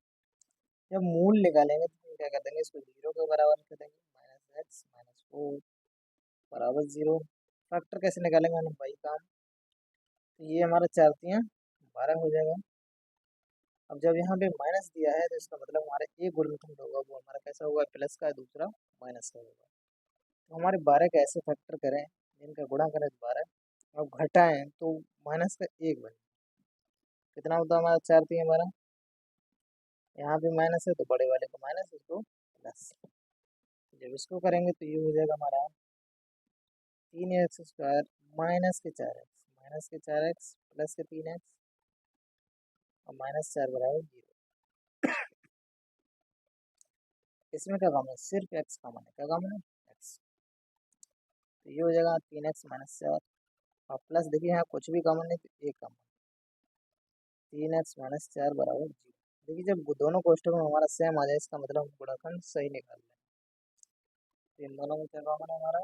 जब मूल निकालेंगे तो हम क्या कर देंगे, इसको 0 के बराबर कर देंगे, माइनस एक्स माइनस 4 बराबर 0। फैक्टर कैसे निकालेंगे हम, वही काम। तो ये हमारा 4×3 12 हो जाएगा। अब जब यहाँ पे माइनस दिया है तो इसका मतलब हमारा एक गुणनखंड होगा, वो हमारा कैसा होगा, प्लस का, दूसरा माइनस का होगा। तो हमारे 12 का ऐसे फैक्टर करें जिनका गुणा करें 12, अब घटाएं तो माइनस का एक बने, कितना होता है हमारा 4×3 12। यहाँ पे माइनस है तो बड़े वाले को माइनस, इसको प्लस। जब इसको करेंगे तो ये हो जाएगा हमारा 3x² माइनस के 4x प्लस के 3x और -4 बराबर 0। इसमें क्या कॉमन है, सिर्फ x कॉमन है, क्या कॉमन है, x। तो ये हो जाएगा 3x माइनस 4 और प्लस, देखिए यहाँ कुछ भी कॉमन नहीं तो एक कॉमन, 3x माइनस 4 बराबर 0। देखिए जब दोनों कोष्टकों में हमारा सेम आ जाए इसका मतलब हम गुणनखंड सही निकाल लें। तो इन दोनों में क्या कॉमन है हमारा,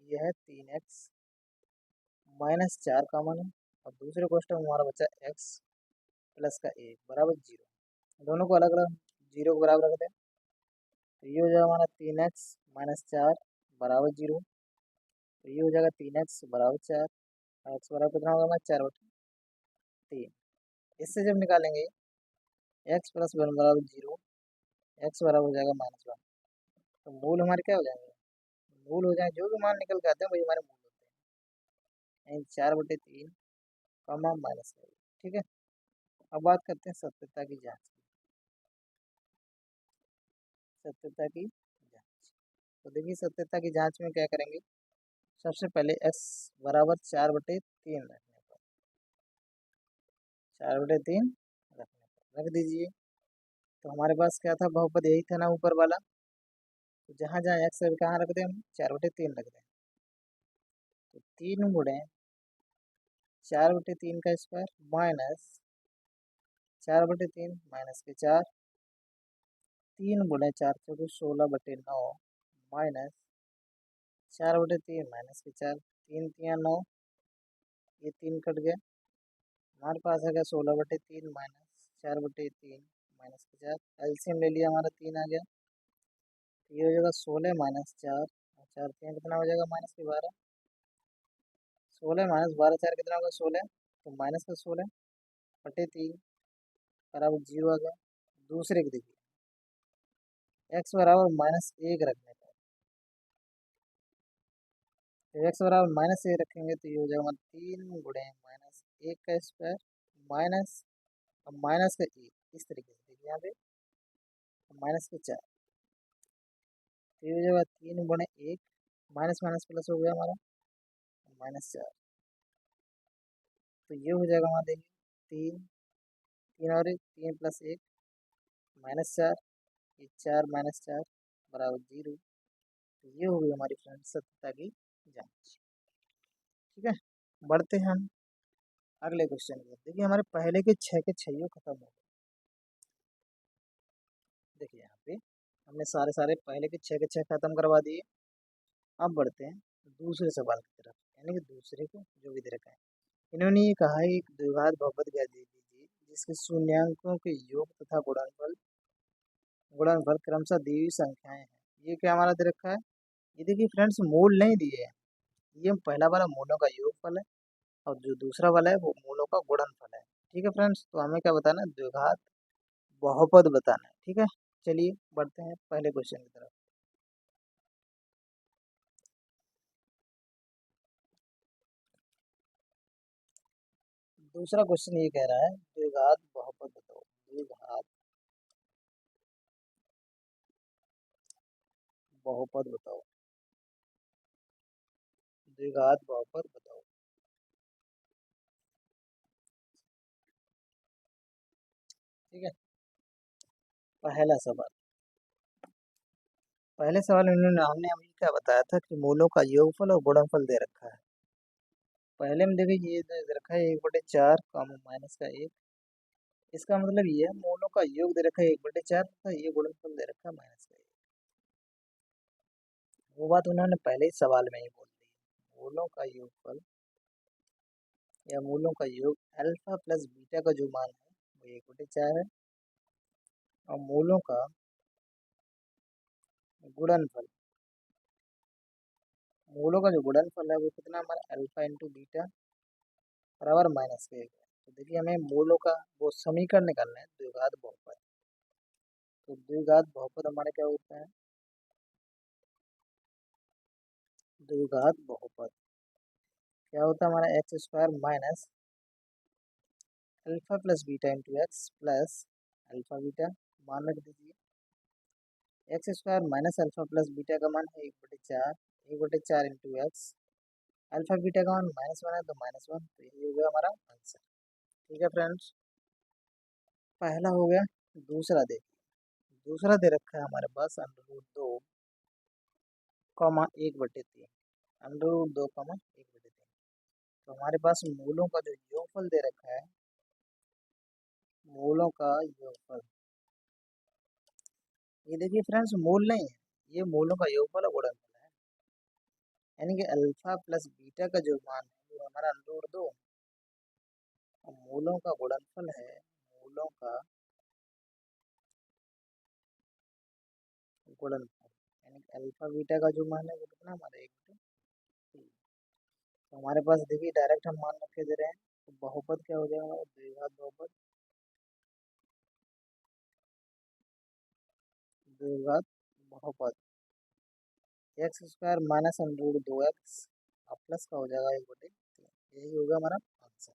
ये है 3x माइनस 4 कॉमन है, और दूसरे कोष्टक में हमारा बचा x प्लस का 1 बराबर 0। दोनों को अलग अलग 0 के बराबर रख दें, तो ये हो जाएगा हमारा 3x माइनस 4 बराबर 0। तो ये हो जाएगा 3x बराबर 4, एक्स बराबर कितना होगा हमारा 4/3। इससे जब निकालेंगे x प्लस 1 बराबर 0, एक्स बराबर हो जाएगा -1। तो मूल हमारे क्या हो जाएंगे, मूल हो जाएंगे, जो भी मान निकल के आते हैं वही हमारे मूल होते हैं, यानी 4/3 कॉमा -1, ठीक है। अब बात करते हैं सत्यता की जांच की। सत्यता की जांच, तो देखिए सत्यता की जांच में क्या करेंगे, सबसे पहले x बराबर 4/3 रखने पर, 4/3 रखने पर रख दीजिए। तो हमारे पास क्या था, बहुपद यही था ना ऊपर वाला, तो जहाँ जहाँ एक्स है कहाँ रख दें हम, 4/3 रख दें। तो 3 × 4/3 का स्क्वायर माइनस 4/3 माइनस के 4, 3 × 4 = 16/9 माइनस 4/3 माइनस के 4, 3×3 = 9, ये 3 कट गया, हमारे पास आ गया 16/3 माइनस 4/3 माइनस के 4, एलसीएम ले लिया हमारा 3 आ गया। तो ये हो जाएगा 16 माइनस 4 और 4×3 कितना हो जाएगा -12, 16 माइनस 12 4 कितना होगा 16, तो माइनस का 16/3 बराबर 0 आ गया। दूसरे की देखिए x बराबर -1 रखने पर तो एक्स बराबर माइनस ए रखेंगे तो ये हो जाएगा हमारा 3 गुणे माइनस 1 का स्क्वायर माइनस, अब माइनस का ए, इस तरीके से देखिए यहाँ पे माइनस के 4, तो ये हो जाएगा 3 गुणे 1, माइनस माइनस प्लस हो गया हमारा -4, तो ये हो जाएगा हमारा देखिए 3, 3 और 1, 3 + 1 -4, ये 4 - 4 बराबर 0। तो ये हो गई हमारी फ्रेंड्स सत्यता की जांच। ठीक है, बढ़ते हैं हम अगले क्वेश्चन की। देखिए हमारे पहले के 6 के 6 खत्म हो गए। देखिए यहाँ पे हमने सारे सारे पहले के 6 के 6 खत्म करवा दिए। अब बढ़ते हैं दूसरे सवाल की तरफ, यानी कि दूसरे को जो भी दे रखा है। इन्होंने ये कहा है एक द्विघात बहुपद ज्ञात दे दीजिए जिसके शून्यांकों के योग तथा गुणनफल क्रमशः दी हुई संख्याएं हैं। ये क्या हमारा दे रखा है? ये देखिए फ्रेंड्स मूल नहीं दिए हैं, ये पहला वाला मूलों का योगफल है और जो दूसरा वाला है वो मूलों का गुणनफल है। ठीक है फ्रेंड्स, तो हमें क्या बताना है? द्विघात बहुपद बताना है। ठीक है, चलिए बढ़ते हैं पहले क्वेश्चन की तरफ। दूसरा क्वेश्चन ये कह रहा है द्विघात बहुपद बताओ। द्विघात बहुपद बताओ। द्विघात बहुपद बताओ। ठीक है, पहला सवाल। पहले सवाल में हमने अभी क्या बताया था कि मूलों का योगफल और गुणनफल दे रखा है। पहले में देखिए ये दे रखा है 1/4 कॉमा माइनस का 1। इसका मतलब ये है मूलों का योग दे रखा है 1/4 तथा ये गुणनफल दे रखा है -1। वो बात उन्होंने पहले ही सवाल में ही बोल दी। मूलों का योगफल या मूलों का योग अल्फा प्लस बीटा का जो मान है वो 1/4 है और मूलों का गुणनफल, मूलों का जो गुणनफल है वो कितना हमारा अल्फा इंटू बीटा बराबर -1 है। तो देखिए हमें मूलों का वो समीकरण निकालना है द्विघात बहुपद। तो द्विघात बहुपद हमारा क्या होता है? द्विघात बहुपद क्या होता है हमारा? x² minus alpha plus beta into x plus alpha beta, मान रख दीजिए x² minus alpha plus beta का मान है 1/4, 1/4 इंटू एक्स, अल्फा बीटा का मान -1 है तो -1, तो ये हो गया हमारा आंसर। ठीक है फ्रेंड्स, पहला हो गया। दूसरा देखिए, दूसरा दे रखा है हमारे पास √2 कॉमा 1/3, √2 कॉमा 1/3। तो हमारे पास मूलों का जो योगफल दे रखा है, मूलों का योगफल, ये देखिए फ्रेंड्स मूल नहीं है, ये मूलों का योगफल और गुणनफल है। यानी कि अल्फा प्लस बीटा का जो मान है वो हमारा √2 और मूलों का गुणनफल है मूलों का गुणनफल, यानी कि अल्फा बीटा का जो मान है वो कितना हमारा 1/3। तो हमारे पास देखिए डायरेक्ट हम मान रखे दे रहे हैं, तो बहुपद क्या हो जाएगा हमारा? द्विघात बहुपद, द्विघात बहुपद x² माइनस √2x और प्लस का हो जाएगा 1/3। यही होगा हमारा आंसर।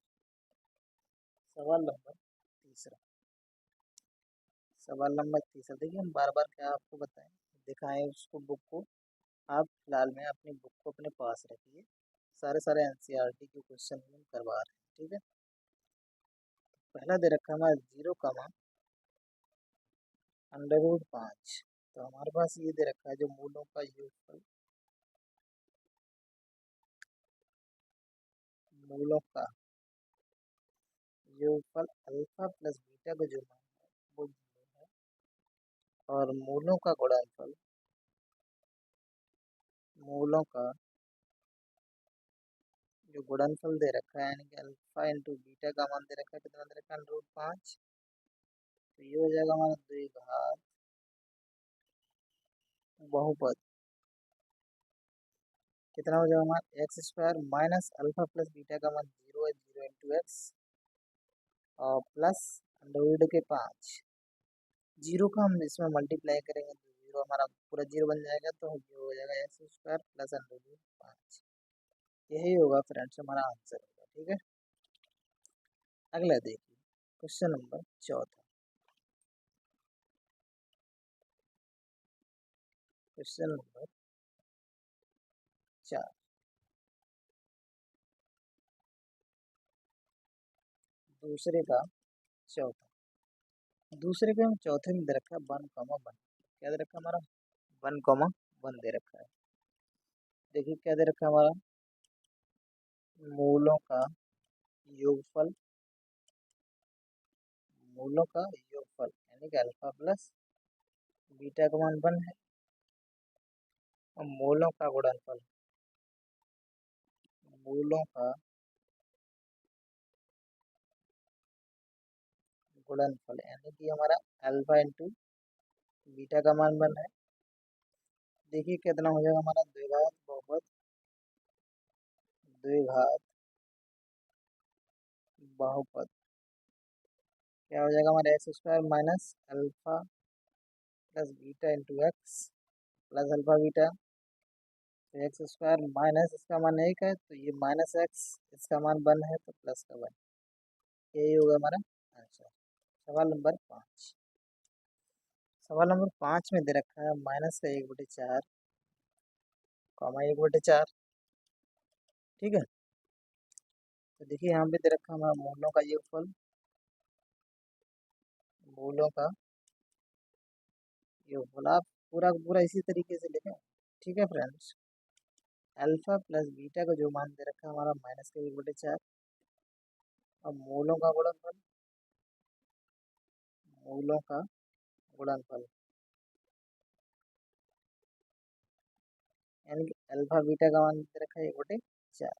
सवाल नंबर तीसरा। सवाल नंबर तीसरा देखिए हम बार बार क्या आपको बताएं, दिखाएं उसको बुक को। आप फिलहाल में अपनी बुक को अपने पास रखिए, सारे सारे एनसीईआरटी के क्वेश्चन हम करवा रहे हैं। ठीक है, पहला दे रखा है हमारा 0, √5। तो हमारे पास ये दे रखा है जो मूलों का योगफल, मूलों का योगफल अल्फा प्लस बीटा का जो मान है वो 0 है और मूलों का गुणनफल, मूलों का जो गुणनफल दे रखा है यानी कि अल्फा इंटू बीटा का मान दे रखा है, कितना दे रखा है? √5। तो ये हो जाएगा हमारा द्विघात बहुपद, कितना हो जाएगा हमारा? x² minus alpha plus beta का मान 0 है, 0 इंटू एक्स और प्लस √5। जीरो का हम इसमें मल्टीप्लाई करेंगे तो जीरो हमारा पूरा जीरो बन जाएगा, तो ये हो जाएगा x² प्लस √5। यही होगा फ्रेंड्स हमारा आंसर होगा। ठीक है, अगला देखिए क्वेश्चन नंबर चौथा। क्वेश्चन नंबर 4, दूसरे का चौथा। दूसरे का चौथे में दे रखा है 1, 1। क्या दे रखा है हमारा 1, 1 दे रखा है। देखिए क्या दे रखा है हमारा मूलों का योगफल, मूलों का योगफल यानी कि अल्फा प्लस बीटा का मान 1 है, और मूलों का गुणनफल, मूलों का गुणनफल यानी कि हमारा अल्फा इंटू बीटा का मान 1 है। देखिए कितना हो जाएगा हमारा द्विघात बहुपद, द्विघात बहुपद क्या हो जाएगा हमारा x square minus alpha plus beta into x plus alpha beta. तो एक्स स्क्वायर माइनस इसका मान 1 है तो ये माइनस एक्स, इसका मान 1 है तो प्लस का 1। यही होगा हमारा आंसर। सवाल नंबर 5। सवाल नंबर 5 में दे रखा है माइनस का 1/4 कॉमा 1/4। ठीक है, तो देखिए यहाँ पे दे रखा है हमारा मूलों का योगफल, मूलों का योगफल आप पूरा का पूरा इसी तरीके से लिखें। ठीक है फ्रेंड्स, अल्फा प्लस बीटा का जो मान दे रखा है हमारा माइनस का 1/4, और मूलों का गुणनफल, मूलों का गुणनफल यानी कि अल्फा बीटा का मान दे रखा है 1/4।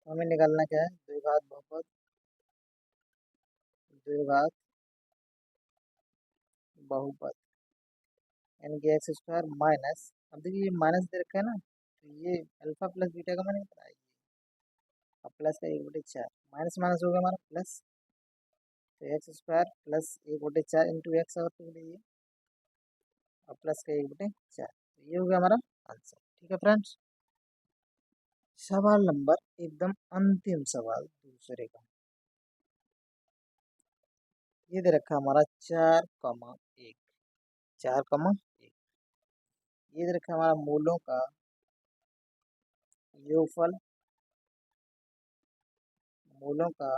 तो हमें निकालना क्या है द्विघात बहुपद, द्विघात बहुपद यानी कि एक्स स्क्वायर माइनस, अब देखिए ये माइनस दे रखा है ना, तो ये अल्फा प्लस बीटा का मान कितना है, अब प्लस का 1/4 माइनस माइनस हो गया हमारा प्लस, तो x square plus 1/4 into x और लिख लीजिए, और प्लस का 1/4। ये हो गया हमारा आंसर। ठीक है फ्रेंड्स, सवाल नंबर एकदम अंतिम सवाल दूसरे का, ये दे रखा हमारा 4, 1, 4, 1। ये दे रखा हमारा मूलों का योगफल, मूलों का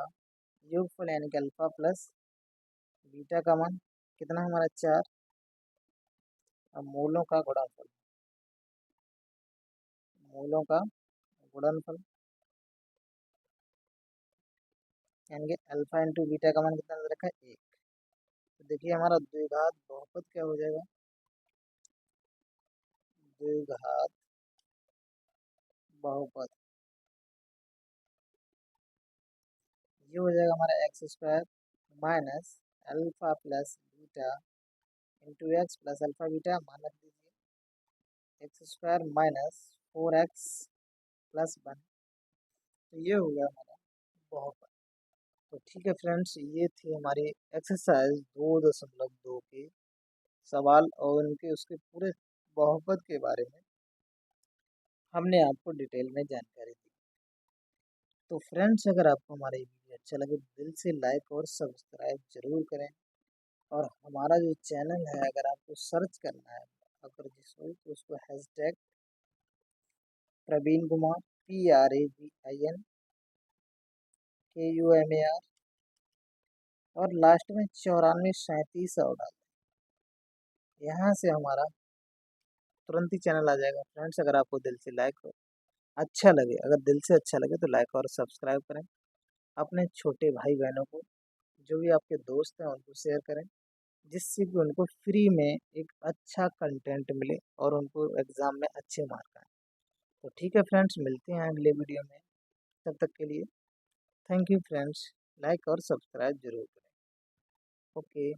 योगफल यानी कि अल्फा प्लस बीटा का मान कितना है हमारा 4, और मूलों का गुणनफल, मूलों का गुणनफल यानी कि अल्फा इंटू बीटा का मान कितना दे रखा है 1। तो देखिए हमारा द्विघात बहुपद क्या हो जाएगा, द्विघात बहुपद ये हो जाएगा हमारा x square minus alpha plus beta into x plus alpha beta, मान रख दीजिए x square minus 4x plus 1। तो ये हो गया हमारा बहुपद। तो ठीक है फ्रेंड्स, ये थी हमारी एक्सरसाइज 2.2 के सवाल, और उनके उसके पूरे बहुपद के बारे में हमने आपको डिटेल में जानकारी दी। तो फ्रेंड्स, अगर आपको हमारा ये वीडियो अच्छा लगे तो दिल से लाइक और सब्सक्राइब जरूर करें, और हमारा जो चैनल है अगर आपको सर्च करना है अगर जिसको, तो उसको हैशटैग प्रवीण कुमार PRAVINKUMAR और लास्ट में 9437 और डाल, यहाँ से हमारा तुरंत ही चैनल आ जाएगा। फ्रेंड्स, अगर आपको दिल से लाइक अच्छा लगे, अगर दिल से अच्छा लगे तो लाइक और सब्सक्राइब करें, अपने छोटे भाई बहनों को, जो भी आपके दोस्त हैं उनको शेयर करें, जिससे कि उनको फ्री में एक अच्छा कंटेंट मिले और उनको एग्ज़ाम में अच्छे मार्क आए। तो ठीक है फ्रेंड्स, मिलते हैं अगले वीडियो में, तब तक के लिए थैंक यू फ्रेंड्स, लाइक और सब्सक्राइब जरूर करें। ओके।